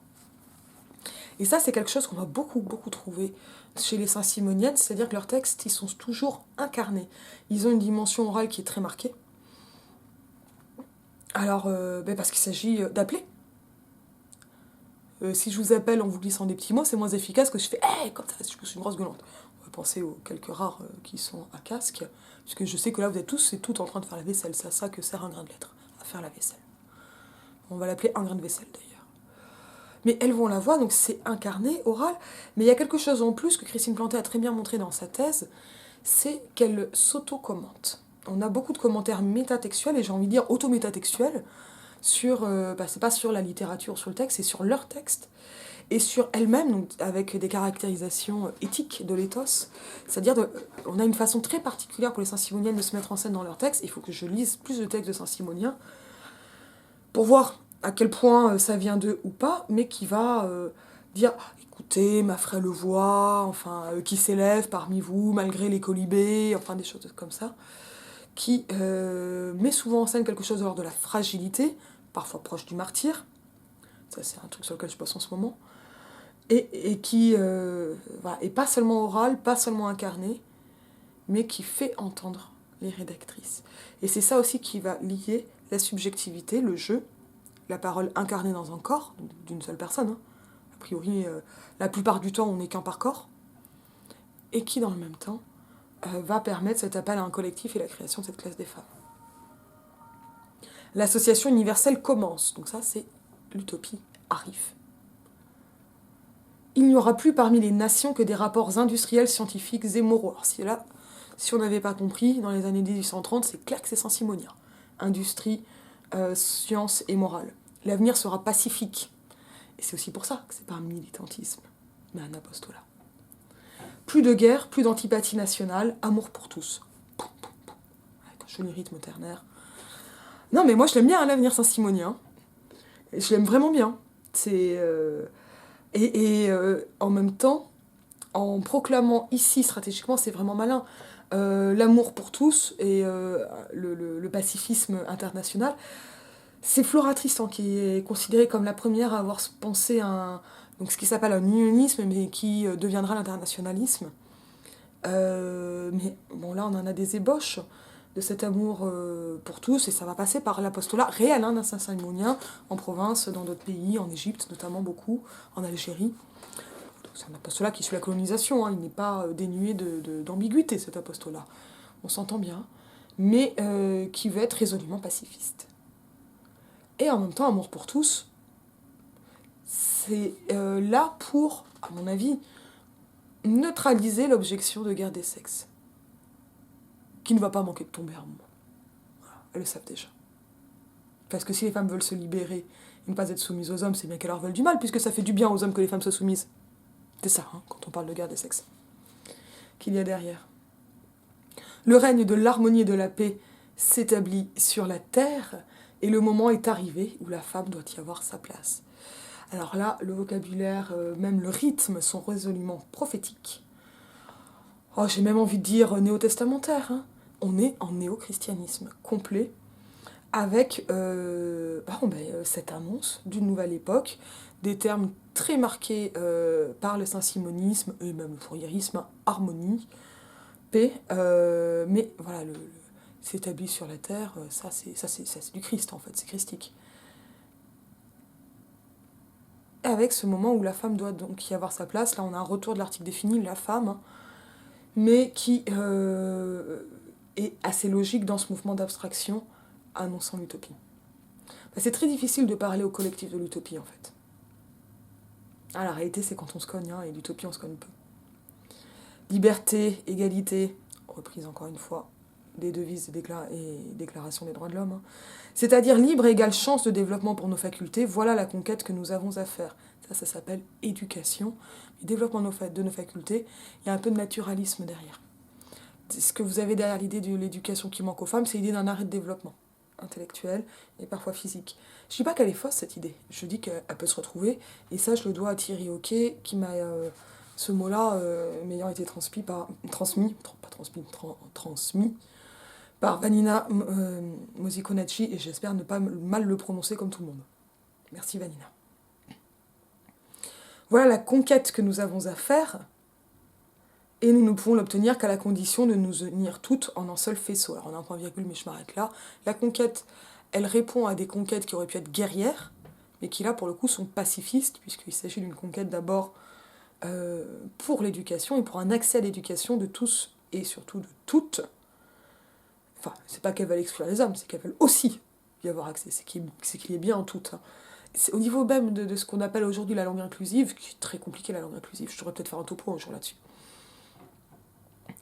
Et ça, c'est quelque chose qu'on va beaucoup, beaucoup trouver chez les Saint-Simoniennes, c'est-à-dire que leurs textes, ils sont toujours incarnés. Ils ont une dimension orale qui est très marquée. Alors, parce qu'il s'agit d'appeler. Si je vous appelle en vous glissant des petits mots, c'est moins efficace que je fais hey, comme ça, je suis une grosse gueulante. On va penser aux quelques rares qui sont à casque, puisque je sais que là, vous êtes tous et toutes en train de faire la vaisselle. C'est à ça que sert un grain de lettre, à faire la vaisselle. On va l'appeler un grain de vaisselle d'ailleurs. Mais elles vont la voix, donc c'est incarné, oral. Mais il y a quelque chose en plus que Christine Planté a très bien montré dans sa thèse, c'est qu'elle s'auto-commente. On a beaucoup de commentaires métatextuels, et j'ai envie de dire auto-métatextuels, sur, c'est pas sur la littérature, sur le texte, c'est sur leur texte, et sur elle-même, donc avec des caractérisations éthiques de l'éthos. C'est-à-dire, on a une façon très particulière pour les Saint-Simoniennes de se mettre en scène dans leur texte. Il faut que je lise plus de textes de Saint-Simonien pour voir à quel point ça vient d'eux ou pas, mais qui va dire écoutez, ma frère le voix, enfin, qui s'élève parmi vous malgré les colibés, enfin des choses comme ça, qui met souvent en scène quelque chose de l'ordre de la fragilité, parfois proche du martyr, ça c'est un truc sur lequel je passe en ce moment, et qui est pas seulement oral, pas seulement incarné, mais qui fait entendre les rédactrices. Et c'est ça aussi qui va lier la subjectivité, le jeu, la parole incarnée dans un corps d'une seule personne. Hein. A priori, la plupart du temps, on n'est qu'un par corps. Et qui, dans le même temps, va permettre cet appel à un collectif et la création de cette classe des femmes. L'association universelle commence. Donc ça, c'est l'utopie arrive. Il n'y aura plus parmi les nations que des rapports industriels, scientifiques et moraux. Alors si on n'avait pas compris, dans les années 1830, c'est clair que c'est Saint-Simonien. Industrie, science et morale. L'avenir sera pacifique. Et c'est aussi pour ça que c'est pas un militantisme, mais un apostolat. Plus de guerre, plus d'antipathie nationale, amour pour tous. Avec un joli rythme ternaire. Non, mais moi je l'aime bien, l'avenir Saint-Simonien. Je l'aime vraiment bien. C'est. En même temps, en proclamant ici stratégiquement, c'est vraiment malin, l'amour pour tous et le pacifisme international. C'est Flora Tristan qui est considérée comme la première à avoir pensé donc ce qui s'appelle un unionisme, mais qui deviendra l'internationalisme. Mais bon, là, on en a des ébauches de cet amour pour tous, et ça va passer par l'apostolat réel d'un Saint-Simonien en province, dans d'autres pays, en Égypte notamment beaucoup, en Algérie. Donc, c'est un apostolat qui suit la colonisation, il n'est pas dénué d'ambiguïté, cet apostolat. On s'entend bien, mais qui veut être résolument pacifiste. Et en même temps, amour pour tous, c'est là pour, à mon avis, neutraliser l'objection de guerre des sexes. Qui ne va pas manquer de tomber à un moment. Voilà, elles le savent déjà. Parce que si les femmes veulent se libérer et ne pas être soumises aux hommes, c'est bien qu'elles leur veulent du mal, puisque ça fait du bien aux hommes que les femmes soient soumises. C'est ça, quand on parle de guerre des sexes. Qu'il y a derrière. Le règne de l'harmonie et de la paix s'établit sur la terre, et le moment est arrivé où la femme doit y avoir sa place. Alors là, le vocabulaire, même le rythme, sont résolument prophétiques. Oh, j'ai même envie de dire néo-testamentaire. On est en néo-christianisme complet, avec cette annonce d'une nouvelle époque, des termes très marqués par le saint-simonisme, et même le fourriérisme, harmonie, paix, mais voilà, s'établit sur la terre, ça c'est du Christ en fait, c'est christique. Avec ce moment où la femme doit donc y avoir sa place, là on a un retour de l'article défini, la femme, mais qui est assez logique dans ce mouvement d'abstraction annonçant l'utopie. C'est très difficile de parler au collectif de l'utopie, en fait. Ah, la réalité, c'est quand on se cogne, hein, et l'utopie, on se cogne peu. Liberté, égalité, reprise encore une fois, des devises et déclaration des droits de l'homme. Hein. C'est-à-dire libre et égale chance de développement pour nos facultés, voilà la conquête que nous avons à faire. Ça s'appelle éducation. Le développement de nos facultés, il y a un peu de naturalisme derrière. Ce que vous avez derrière l'idée de l'éducation qui manque aux femmes, c'est l'idée d'un arrêt de développement intellectuel et parfois physique. Je dis pas qu'elle est fausse, cette idée. Je dis qu'elle peut se retrouver, et ça, je le dois à Thierry Hoquet, qui m'a... ce mot-là m'ayant été transmis par Vanina Mosikonacci, et j'espère ne pas mal le prononcer comme tout le monde. Merci Vanina. Voilà la conquête que nous avons à faire, et nous ne pouvons l'obtenir qu'à la condition de nous unir toutes en un seul faisceau. Alors on a un point virgule, mais je m'arrête là. La conquête, elle répond à des conquêtes qui auraient pu être guerrières, mais qui là pour le coup sont pacifistes, puisqu'il s'agit d'une conquête d'abord pour l'éducation et pour un accès à l'éducation de tous et surtout de toutes. Enfin, c'est pas qu'elles veulent exclure les hommes, c'est qu'elles veulent aussi y avoir accès, c'est qu'il y ait bien en tout. Hein. C'est au niveau même de ce qu'on appelle aujourd'hui la langue inclusive, qui est très compliqué la langue inclusive, je devrais peut-être faire un topo un jour là-dessus.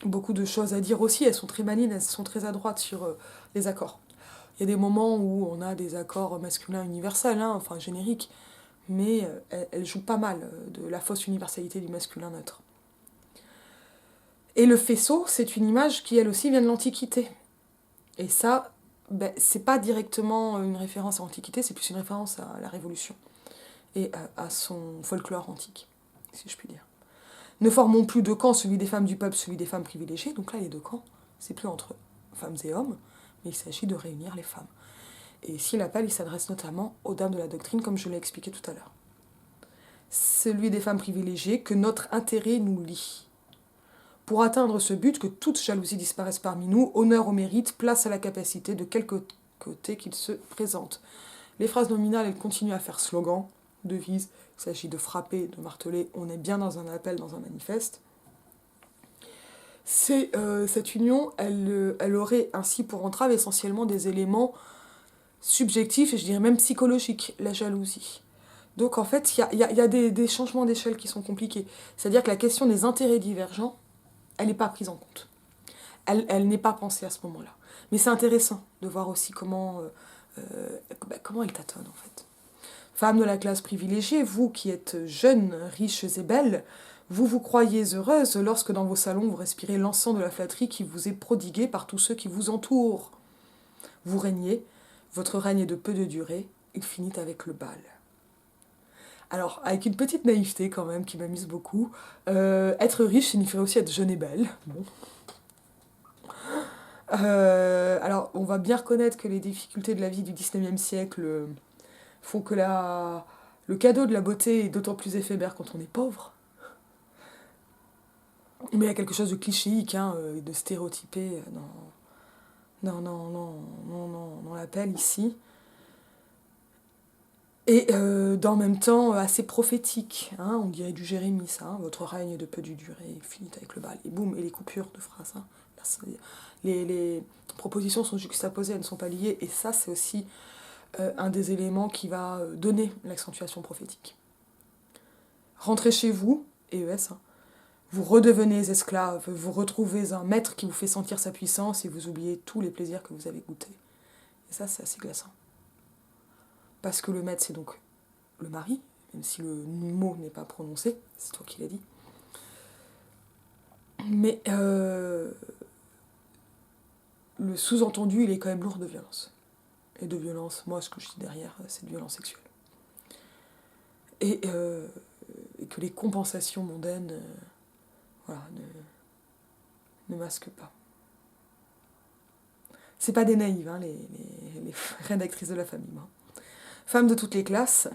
Beaucoup de choses à dire aussi, elles sont très malines, elles sont très à droite sur les accords. Il y a des moments où on a des accords masculins universels, hein, enfin génériques, mais elle joue pas mal de la fausse universalité du masculin neutre. Et le faisceau, c'est une image qui, elle aussi, vient de l'Antiquité. Et ça, c'est pas directement une référence à l'Antiquité, c'est plus une référence à la Révolution et à son folklore antique, si je puis dire. Ne formons plus deux camps, celui des femmes du peuple, celui des femmes privilégiées. Donc là, les deux camps, c'est plus entre femmes et hommes, mais il s'agit de réunir les femmes. Et ici, l'appel, il s'adresse notamment aux dames de la doctrine, comme je l'ai expliqué tout à l'heure. Celui des femmes privilégiées, que notre intérêt nous lie. Pour atteindre ce but, que toute jalousie disparaisse parmi nous, honneur au mérite, place à la capacité de quelque côté qu'il se présente. Les phrases nominales, elles continuent à faire slogan, devise, il s'agit de frapper, de marteler, on est bien dans un appel, dans un manifeste. Cette union, elle aurait ainsi pour entrave essentiellement des éléments subjectifs et je dirais même psychologiques, la jalousie. Donc en fait, il y a des changements d'échelle qui sont compliqués. C'est-à-dire que la question des intérêts divergents, elle n'est pas prise en compte. Elle n'est pas pensée à ce moment-là. Mais c'est intéressant de voir aussi comment elle tâtonne en fait. Femmes de la classe privilégiée, vous qui êtes jeunes, riches et belles, vous croyez heureuse lorsque dans vos salons vous respirez l'encens de la flatterie qui vous est prodiguée par tous ceux qui vous entourent. Vous régnez, votre règne est de peu de durée, il finit avec le bal. Alors, avec une petite naïveté quand même qui m'amuse beaucoup, être riche signifierait aussi être jeune et belle. Bon. Alors, on va bien reconnaître que les difficultés de la vie du 19e siècle font que le cadeau de la beauté est d'autant plus éphémère quand on est pauvre. Mais il y a quelque chose de clichéique, hein, de stéréotypé dans l'appel ici. Et dans le même temps, assez prophétique. Hein, on dirait du Jérémie, ça. Hein, votre règne de peu de durée, finit avec le bal. Et boum, et les coupures de phrases. Hein. Là, les propositions sont juxtaposées, elles ne sont pas liées. Et ça, c'est aussi un des éléments qui va donner l'accentuation prophétique. Rentrez chez vous, ES, hein, vous redevenez esclave, vous retrouvez un maître qui vous fait sentir sa puissance et vous oubliez tous les plaisirs que vous avez goûtés. Et ça, c'est assez glaçant. Parce que le maître, c'est donc le mari, même si le mot n'est pas prononcé, c'est toi qui l'as dit. Mais le sous-entendu, il est quand même lourd de violence. Et de violence, moi, ce que je dis derrière, c'est de violence sexuelle. Et que les compensations mondaines ne masquent pas. C'est pas des naïves, hein, les rédactrices de la famille. Hein. Femmes de toutes les classes,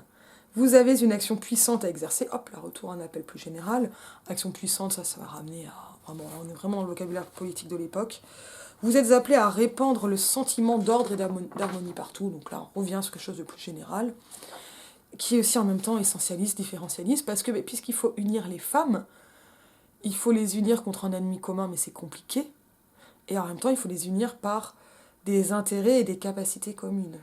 vous avez une action puissante à exercer. Hop, là, retour à un appel plus général. Action puissante, ça va ramener à... Vraiment, on est vraiment dans le vocabulaire politique de l'époque. Vous êtes appelés à répandre le sentiment d'ordre et d'harmonie partout. Donc là, on revient sur quelque chose de plus général, qui est aussi en même temps essentialiste, différentialiste, parce que puisqu'il faut unir les femmes, il faut les unir contre un ennemi commun, mais c'est compliqué. et en même temps, il faut les unir par des intérêts et des capacités communes.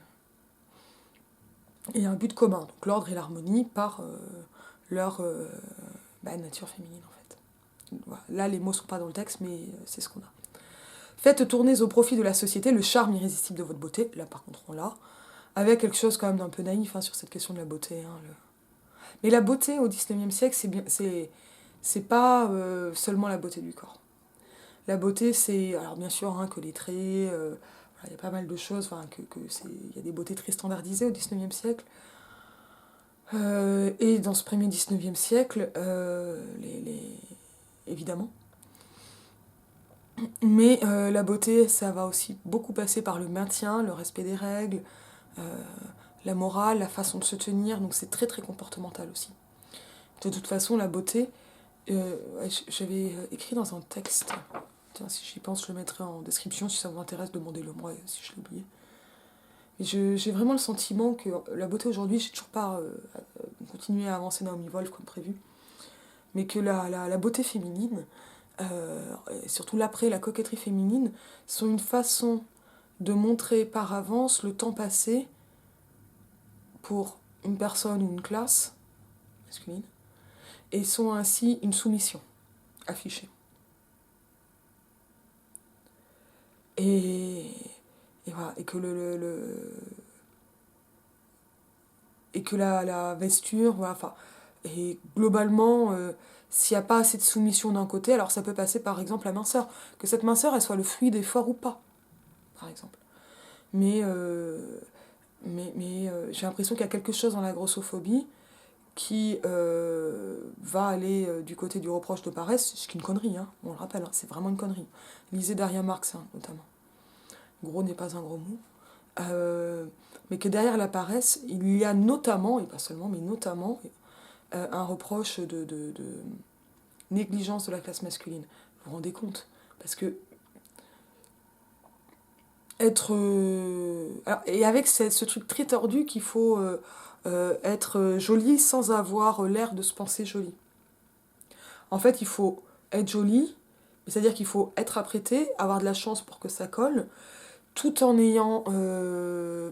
Et un but commun, donc l'ordre et l'harmonie par leur nature féminine en fait. Voilà. Là, les mots ne sont pas dans le texte, mais c'est ce qu'on a. Faites tourner au profit de la société le charme irrésistible de votre beauté, là par contre on l'a, avec quelque chose quand même d'un peu naïf sur cette question de la beauté. Mais la beauté au XIXe siècle, c'est pas seulement la beauté du corps. La beauté, c'est, alors bien sûr, que les traits, il y a pas mal de choses, il y a des beautés très standardisées au XIXe siècle. Et dans ce premier XIXe siècle, évidemment. Mais la beauté, ça va aussi beaucoup passer par le maintien, le respect des règles, la morale, la façon de se tenir, donc c'est très très comportemental aussi. De toute façon, la beauté, j'avais écrit dans un texte, tiens, si j'y pense, je le mettrai en description, si ça vous intéresse, demandez-le moi si je l'ai oublié. Et j'ai vraiment le sentiment que la beauté aujourd'hui, j'ai toujours pas continué à avancer Naomi Wolf comme prévu, mais que la beauté féminine, et surtout l'après, la coquetterie féminine, sont une façon de montrer par avance le temps passé pour une personne ou une classe masculine, et sont ainsi une soumission affichée. Et voilà, et que et que la vesture, voilà, et globalement, s'il n'y a pas assez de soumission d'un côté, alors ça peut passer par exemple la minceur, que cette minceur elle soit le fruit d'efforts ou pas, par exemple. Mais j'ai l'impression qu'il y a quelque chose dans la grossophobie qui va aller du côté du reproche de paresse, ce qui est une connerie, on le rappelle, c'est vraiment une connerie. Lisez Daria Marx, notamment. Gros n'est pas un gros mot. Mais que derrière la paresse, il y a notamment, et pas seulement, mais notamment, un reproche de négligence de la classe masculine. Vous vous rendez compte? Parce que être... alors, et avec ce truc très tordu qu'il faut être jolie sans avoir l'air de se penser jolie. En fait, il faut être jolie, c'est-à-dire qu'il faut être apprêté, avoir de la chance pour que ça colle, tout en ayant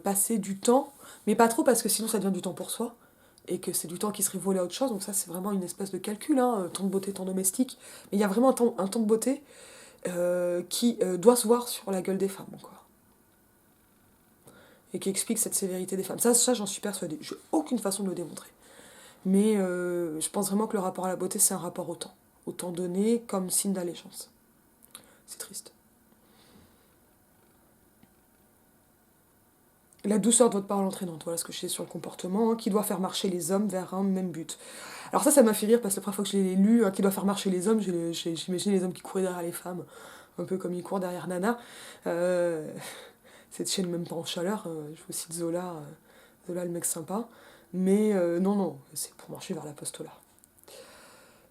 passé du temps, mais pas trop parce que sinon ça devient du temps pour soi, et que c'est du temps qui serait volé à autre chose, donc ça c'est vraiment une espèce de calcul, temps de beauté, temps domestique, mais il y a vraiment un temps de beauté qui doit se voir sur la gueule des femmes, quoi. Et qui explique cette sévérité des femmes. Ça j'en suis persuadée, j'ai aucune façon de le démontrer. Mais je pense vraiment que le rapport à la beauté c'est un rapport au temps donné comme signe d'allégeance. C'est triste. La douceur de votre parole entraînante, voilà ce que je sais sur le comportement, qui doit faire marcher les hommes vers un même but. Alors ça m'a fait rire parce que la première fois que je l'ai lu, qui doit faire marcher les hommes, j'imaginais les hommes qui couraient derrière les femmes, un peu comme ils courent derrière Nana. Cette chaîne même pas en chaleur, je vous cite Zola, Zola le mec sympa. Mais non, c'est pour marcher vers l'apostolat.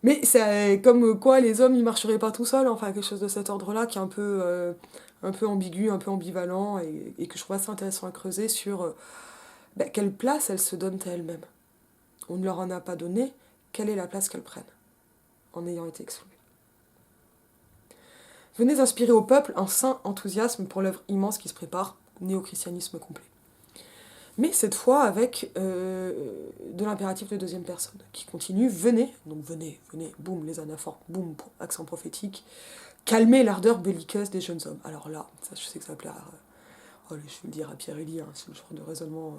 Mais c'est comme quoi les hommes ils marcheraient pas tout seuls, enfin quelque chose de cet ordre-là qui est un peu ambigu, un peu ambivalent et que je trouve assez intéressant à creuser sur quelle place elles se donnent à elles-mêmes. On ne leur en a pas donné, quelle est la place qu'elles prennent en ayant été exclues. Venez inspirer au peuple un saint enthousiasme pour l'œuvre immense qui se prépare, néo-christianisme complet. Mais cette fois avec de l'impératif de deuxième personne, qui continue, venez, donc venez, boum, les anaphores, boum, accent prophétique, calmez l'ardeur belliqueuse des jeunes hommes. Alors là, ça je sais que ça va plaire je vais le dire à Pierre Elie, c'est le genre de raisonnement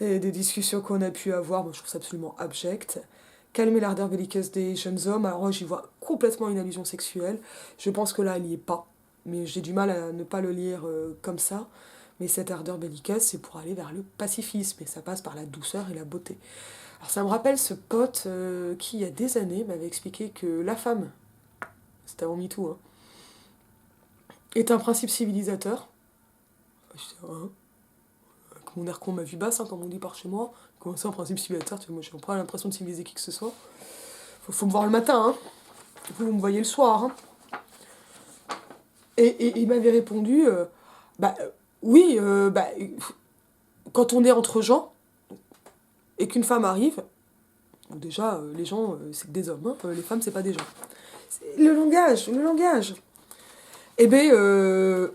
et des discussions qu'on a pu avoir, moi je trouve ça absolument abject. Calmer l'ardeur belliqueuse des jeunes hommes, alors moi j'y vois complètement une allusion sexuelle, je pense que là elle n'y est pas, mais j'ai du mal à ne pas le lire comme ça. Mais cette ardeur belliqueuse, c'est pour aller vers le pacifisme, et ça passe par la douceur et la beauté. Alors ça me rappelle ce pote qui, il y a des années, m'avait expliqué que la femme, c'était avant MeToo, est un principe civilisateur. Je dis, avec mon air con, ma vie basse, comme on dit par chez moi, comment ça, un principe civilisateur, moi j'ai pas l'impression de civiliser qui que ce soit. Faut me voir le matin, vous me voyez le soir. Et il m'avait répondu, oui, quand on est entre gens, et qu'une femme arrive, déjà, les gens, c'est que des hommes, les femmes, c'est pas des gens. Le langage. Eh ben,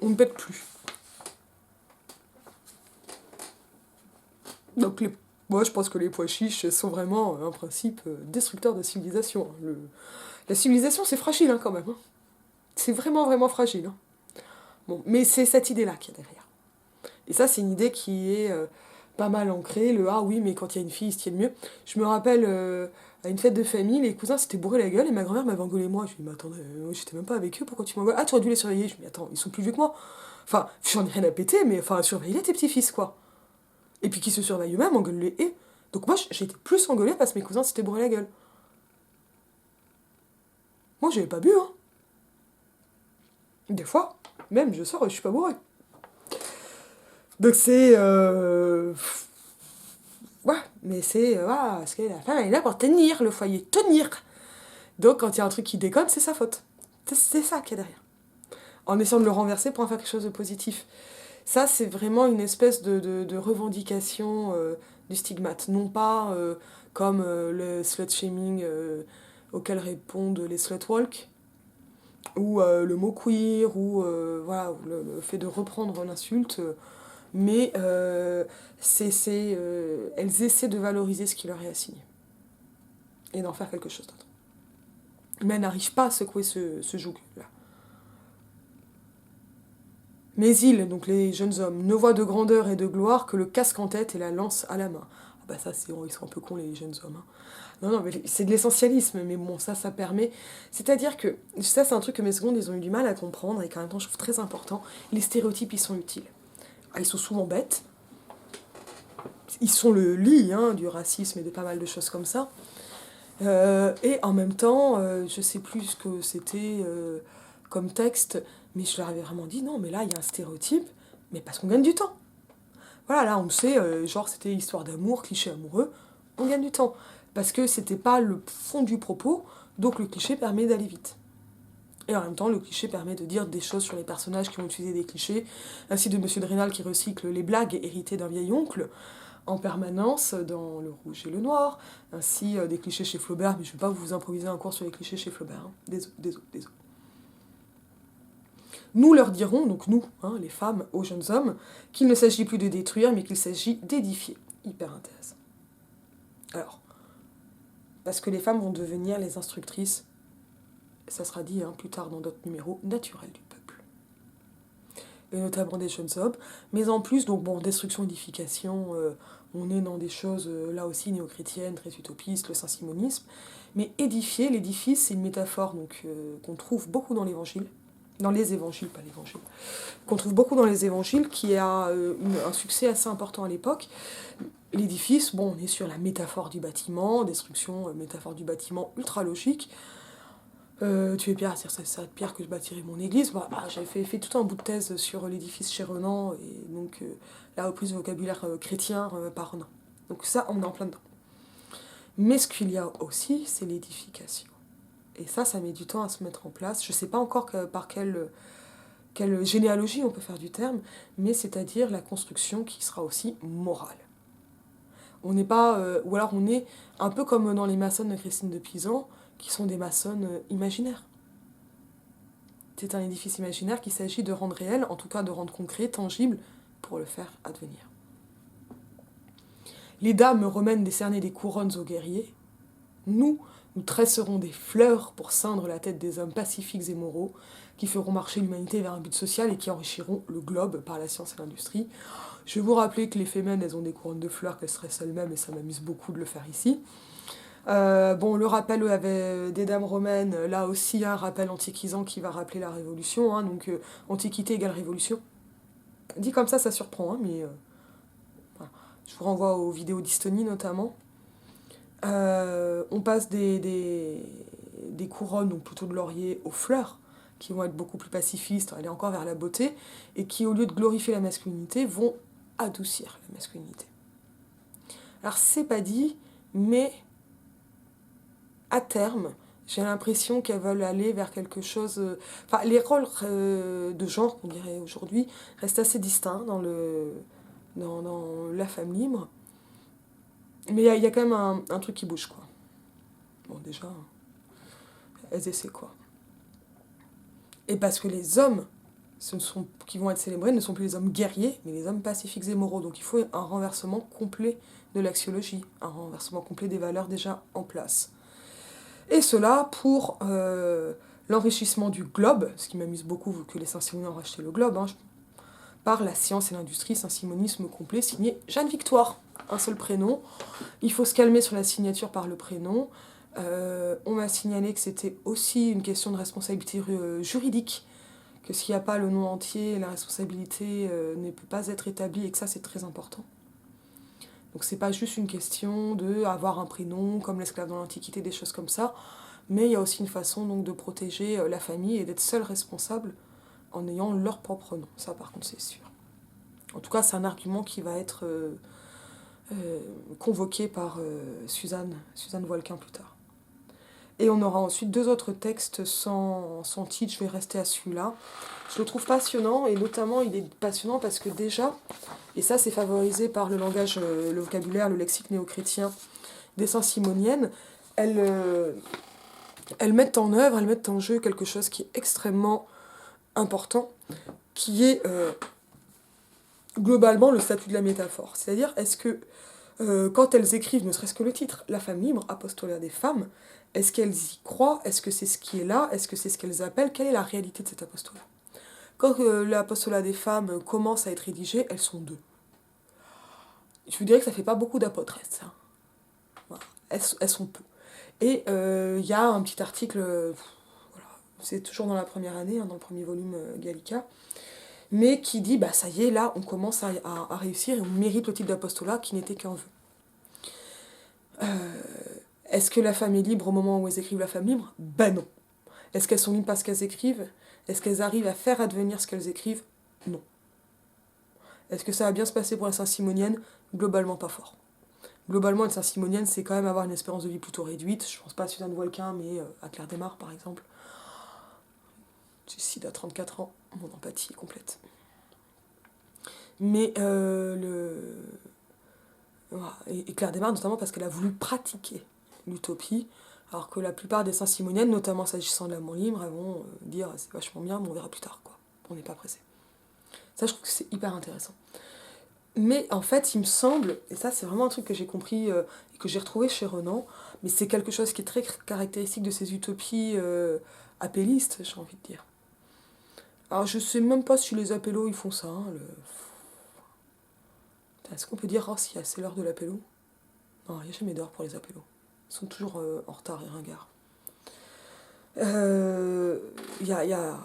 on ne pète plus. Donc, moi, je pense que les pois chiches sont vraiment un principe destructeur de civilisation. La civilisation, c'est fragile quand même. Hein. C'est vraiment, vraiment fragile. Hein. Bon, mais c'est cette idée-là qu'il y a derrière. Et ça, c'est une idée qui est pas mal ancrée. Ah oui, mais quand il y a une fille, ils se tiennent mieux. Je me rappelle à une fête de famille, les cousins s'étaient bourrés la gueule et ma grand-mère m'avait engueulé moi. Je lui ai dit, mais attendez, j'étais même pas avec eux, pourquoi tu m'engueules? Ah, tu aurais dû les surveiller. Je lui ai dit, attends, ils sont plus vieux que moi. Enfin, j'en ai rien à péter, mais enfin, surveiller tes petits-fils, quoi. Et puis qui se surveillent eux-mêmes, engueule-les et. Donc moi, j'ai été plus engueulée parce que mes cousins s'étaient bourrés la gueule. Moi, j'avais pas bu, hein. Des fois, même, je sors et je suis pas bourrée. Donc c'est. Ouais, mais c'est. Parce que la femme, elle est là pour tenir le foyer, tenir. Donc quand il y a un truc qui déconne, c'est sa faute. C'est ça qu'il y a derrière. En essayant de le renverser pour en faire quelque chose de positif. Ça, c'est vraiment une espèce de revendication du stigmate. Non pas comme le slut-shaming auquel répondent les slut-walk, ou le mot queer, ou voilà, ou le fait de reprendre l'insulte, mais elles essaient de valoriser ce qui leur est assigné et d'en faire quelque chose d'autre. Mais elles n'arrivent pas à secouer ce joug-là. Mais ils, donc les jeunes hommes, ne voient de grandeur et de gloire que le casque en tête et la lance à la main. Ah bah ça, ils sont un peu cons les jeunes hommes. Hein. Non, non, mais c'est de l'essentialisme, mais bon, ça permet... C'est-à-dire que, ça c'est un truc que mes secondes, ils ont eu du mal à comprendre, et qu'en même temps je trouve très important, les stéréotypes, ils sont utiles. Ah, ils sont souvent bêtes, ils sont le lit du racisme et de pas mal de choses comme ça, et en même temps, je sais plus ce que c'était comme texte, mais je leur avais vraiment dit, non, mais là, il y a un stéréotype, mais parce qu'on gagne du temps. Voilà, là, on sait, genre, c'était histoire d'amour, cliché amoureux, on gagne du temps. Parce que c'était pas le fond du propos, donc le cliché permet d'aller vite. Et en même temps, le cliché permet de dire des choses sur les personnages qui ont utilisé des clichés, ainsi de Monsieur de Rênal qui recycle les blagues héritées d'un vieil oncle en permanence dans Le Rouge et le Noir, ainsi des clichés chez Flaubert, mais je ne vais pas vous improviser un cours sur les clichés chez Flaubert. Hein. Désolé. Nous leur dirons, donc nous, les femmes, aux jeunes hommes, qu'il ne s'agit plus de détruire, mais qu'il s'agit d'édifier. Hyper intéressant. Alors, parce que les femmes vont devenir les instructrices, ça sera dit plus tard dans d'autres numéros, naturels du peuple. Et notamment des jeunes hommes. Mais en plus, donc bon, destruction, édification, on est dans des choses, là aussi, néo-chrétiennes, très utopistes, le saint-simonisme. Mais édifier, l'édifice, c'est une métaphore donc, qu'on trouve beaucoup dans l'évangile. Dans les évangiles, pas l'évangile. Qu'on trouve beaucoup dans les évangiles, qui a un succès assez important à l'époque. L'édifice, bon, on est sur la métaphore du bâtiment, destruction, métaphore du bâtiment ultra logique. Tu es Pierre, c'est à Pierre que je bâtirai mon église. Bah, j'avais fait tout un bout de thèse sur l'édifice chez Renan, et donc la reprise du vocabulaire chrétien par Renan. Donc ça, on est en plein dedans. Mais ce qu'il y a aussi, c'est l'édification. Et ça met du temps à se mettre en place. Je ne sais pas encore par quelle généalogie on peut faire du terme, mais c'est-à-dire la construction qui sera aussi morale. On n'est pas... ou alors on est un peu comme dans les maçonnes de Christine de Pisan, qui sont des maçonnes imaginaires. C'est un édifice imaginaire qu'il s'agit de rendre réel, en tout cas de rendre concret, tangible, pour le faire advenir. Les dames romaines décernaient des couronnes aux guerriers. Nous tresserons des fleurs pour ceindre la tête des hommes pacifiques et moraux, qui feront marcher l'humanité vers un but social et qui enrichiront le globe par la science et l'industrie. Je vais vous rappeler que les fémènes, elles ont des couronnes de fleurs qu'elles stressent elles-mêmes, et ça m'amuse beaucoup de le faire ici. Le rappel des dames romaines, là aussi un rappel antiquisant qui va rappeler la révolution, donc antiquité égale révolution. Dit comme ça surprend, mais voilà. Je vous renvoie aux vidéos d'Estonie notamment. On passe des couronnes, donc plutôt de laurier, aux fleurs, qui vont être beaucoup plus pacifistes, aller encore vers la beauté, et qui, au lieu de glorifier la masculinité, vont adoucir la masculinité. Alors c'est pas dit, mais à terme, j'ai l'impression qu'elles veulent aller vers quelque chose... Enfin, les rôles de genre, qu'on dirait aujourd'hui, restent assez distincts dans la femme libre. Mais il y a quand même un truc qui bouge, quoi. Bon, déjà, elles essaient, quoi. Et parce que les hommes qui vont être célébrés ne sont plus les hommes guerriers, mais les hommes pacifiques et moraux. Donc il faut un renversement complet de l'axiologie, un renversement complet des valeurs déjà en place. Et cela pour l'enrichissement du globe, ce qui m'amuse beaucoup vu que les Saint-Simoniens ont racheté le globe, hein, par la science et l'industrie, Saint-Simonisme complet, signé Jeanne Victoire. Un seul prénom. Il faut se calmer sur la signature par le prénom. On m'a signalé que c'était aussi une question de responsabilité juridique, que s'il n'y a pas le nom entier, la responsabilité ne peut pas être établie, et que ça c'est très important. Donc c'est pas juste une question d'avoir un prénom comme l'esclave dans l'Antiquité, des choses comme ça, mais il y a aussi une façon donc de protéger la famille et d'être seul responsable en ayant leur propre nom. Ça par contre c'est sûr. En tout cas c'est un argument qui va être convoqué par Suzanne Voilquin plus tard. Et on aura ensuite deux autres textes sans titre, je vais rester à celui-là. Je le trouve passionnant, et notamment il est passionnant parce que déjà, et ça c'est favorisé par le langage, le vocabulaire, le lexique néo-chrétien des Saint-Simoniennes, elles mettent en œuvre, elles mettent en jeu quelque chose qui est extrêmement important, qui est globalement le statut de la métaphore. C'est-à-dire, est-ce que quand elles écrivent, ne serait-ce que le titre, La femme libre, apostolat des femmes, est-ce qu'elles y croient? Est-ce que c'est ce qui est là? Est-ce que c'est ce qu'elles appellent? Quelle est la réalité de cet apostolat? Quand l'apostolat des femmes commence à être rédigé, elles sont deux. Je vous dirais que ça fait pas beaucoup d'apôtresses. Hein. Voilà. Elles sont peu. Et il y a un petit article, voilà, c'est toujours dans la première année, hein, dans le premier volume Gallica, mais qui dit, bah ça y est, là, on commence à réussir et on mérite le titre d'apostolat qui n'était qu'un vœu. Est-ce que la femme est libre au moment où elles écrivent la femme libre? Ben non. Est-ce qu'elles sont libres parce qu'elles écrivent? Est-ce qu'elles arrivent à faire advenir ce qu'elles écrivent? Non. Est-ce que ça va bien se passer pour la Saint-Simonienne? Globalement pas fort. Globalement, une Saint-Simonienne, c'est quand même avoir une espérance de vie plutôt réduite. Je pense pas à Suzanne Voilquin, mais à Claire Desmarres, par exemple. Suicide à 34 ans, mon empathie est complète. Mais voilà. Et Claire Desmarres, notamment parce qu'elle a voulu pratiquer l'utopie, alors que la plupart des Saint-Simoniennes, notamment s'agissant de l'amour libre, elles vont dire c'est vachement bien, mais on verra plus tard, quoi. On n'est pas pressé. Ça, je trouve que c'est hyper intéressant. Mais en fait, il me semble, et ça c'est vraiment un truc que j'ai compris et que j'ai retrouvé chez Renan, mais c'est quelque chose qui est très caractéristique de ces utopies appellistes, j'ai envie de dire. Alors je sais même pas si les appellos ils font ça. Hein, Est-ce qu'on peut dire, oh, si c'est l'heure de l'apello? Non, il n'y a jamais d'heure pour les appellos. Ils sont toujours en retard et ringards. Il y a...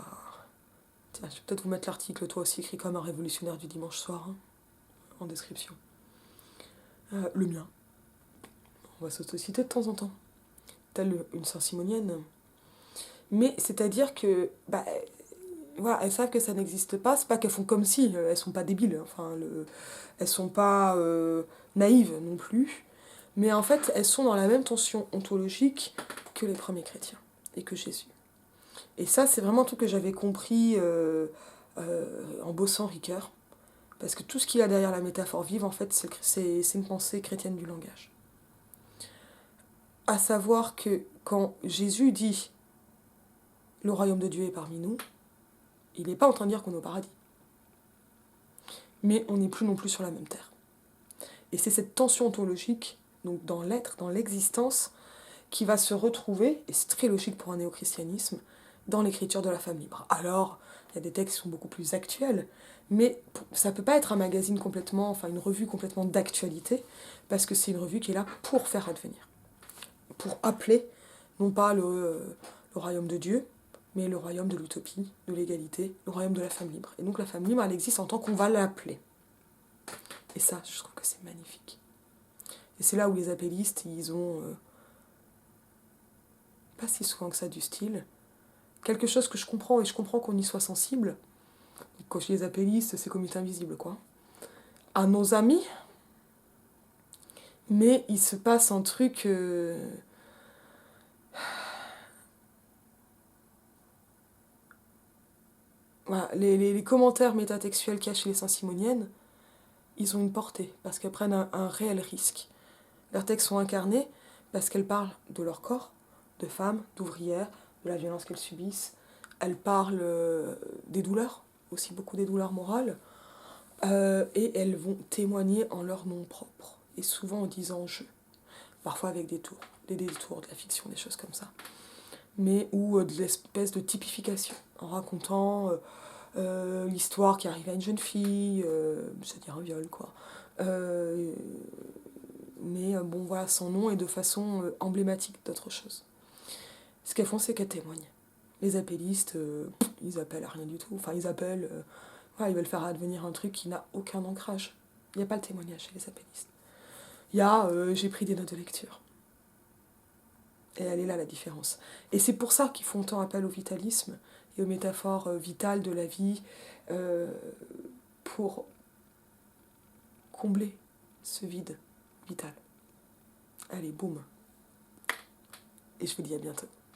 Tiens, je vais peut-être vous mettre l'article, toi aussi, écrit comme un révolutionnaire du dimanche soir, hein, en description. Le mien. On va s'autociter de temps en temps. Telle une Saint-Simonienne. Mais c'est-à-dire que... Bah, voilà, elles savent que ça n'existe pas. C'est pas qu'elles font comme si. Elles sont pas débiles. Enfin, elles sont pas naïves non plus. Mais en fait, elles sont dans la même tension ontologique que les premiers chrétiens. Et que Jésus. Et ça, c'est vraiment un truc que j'avais compris en bossant Ricoeur. Parce que tout ce qu'il y a derrière la métaphore vive, en fait, c'est une pensée chrétienne du langage. À savoir que quand Jésus dit « le royaume de Dieu est parmi nous », il n'est pas en train de dire qu'on est au paradis. Mais on n'est plus non plus sur la même terre. Et c'est cette tension ontologique, donc dans l'être, dans l'existence, qui va se retrouver, et c'est très logique pour un néochristianisme, dans l'écriture de la femme libre. Alors, il y a des textes qui sont beaucoup plus actuels, mais ça ne peut pas être un magazine complètement, enfin une revue complètement d'actualité, parce que c'est une revue qui est là pour faire advenir. Pour appeler, non pas le royaume de Dieu, mais le royaume de l'utopie, de l'égalité, le royaume de la femme libre. Et donc la femme libre, elle existe en tant qu'on va l'appeler. Et ça, je trouve que c'est magnifique. Et c'est là où les appellistes, ils ont... pas si souvent que ça du style. Quelque chose que je comprends, et je comprends qu'on y soit sensible. Quand je les appellistes, c'est communauté invisible, quoi. À nos amis. Mais il se passe un truc... Voilà, les commentaires métatextuels qu'il y a chez les Saint-Simoniennes, ils ont une portée, parce qu'elles prennent un réel risque. Leurs textes sont incarnés parce qu'elles parlent de leur corps, de femmes, d'ouvrières, de la violence qu'elles subissent. Elles parlent des douleurs, aussi beaucoup des douleurs morales, et elles vont témoigner en leur nom propre, et souvent en disant je, parfois avec des détours, de la fiction, des choses comme ça, mais ou de l'espèce de typification, en racontant l'histoire qui arrive à une jeune fille, c'est-à-dire un viol quoi. Euh, mais bon voilà, sans nom et de façon emblématique d'autre chose. Ce qu'elles font, c'est qu'elles témoignent. Les appellistes, ils appellent à rien du tout. Enfin, ils appellent, voilà, ils veulent faire advenir un truc qui n'a aucun ancrage. Il n'y a pas le témoignage chez les appellistes. Il y a j'ai pris des notes de lecture. Et elle est là la différence. Et c'est pour ça qu'ils font tant appel au vitalisme et aux métaphores vitales de la vie euh, pour combler ce vide vital. Allez, boum. Et je vous dis à bientôt.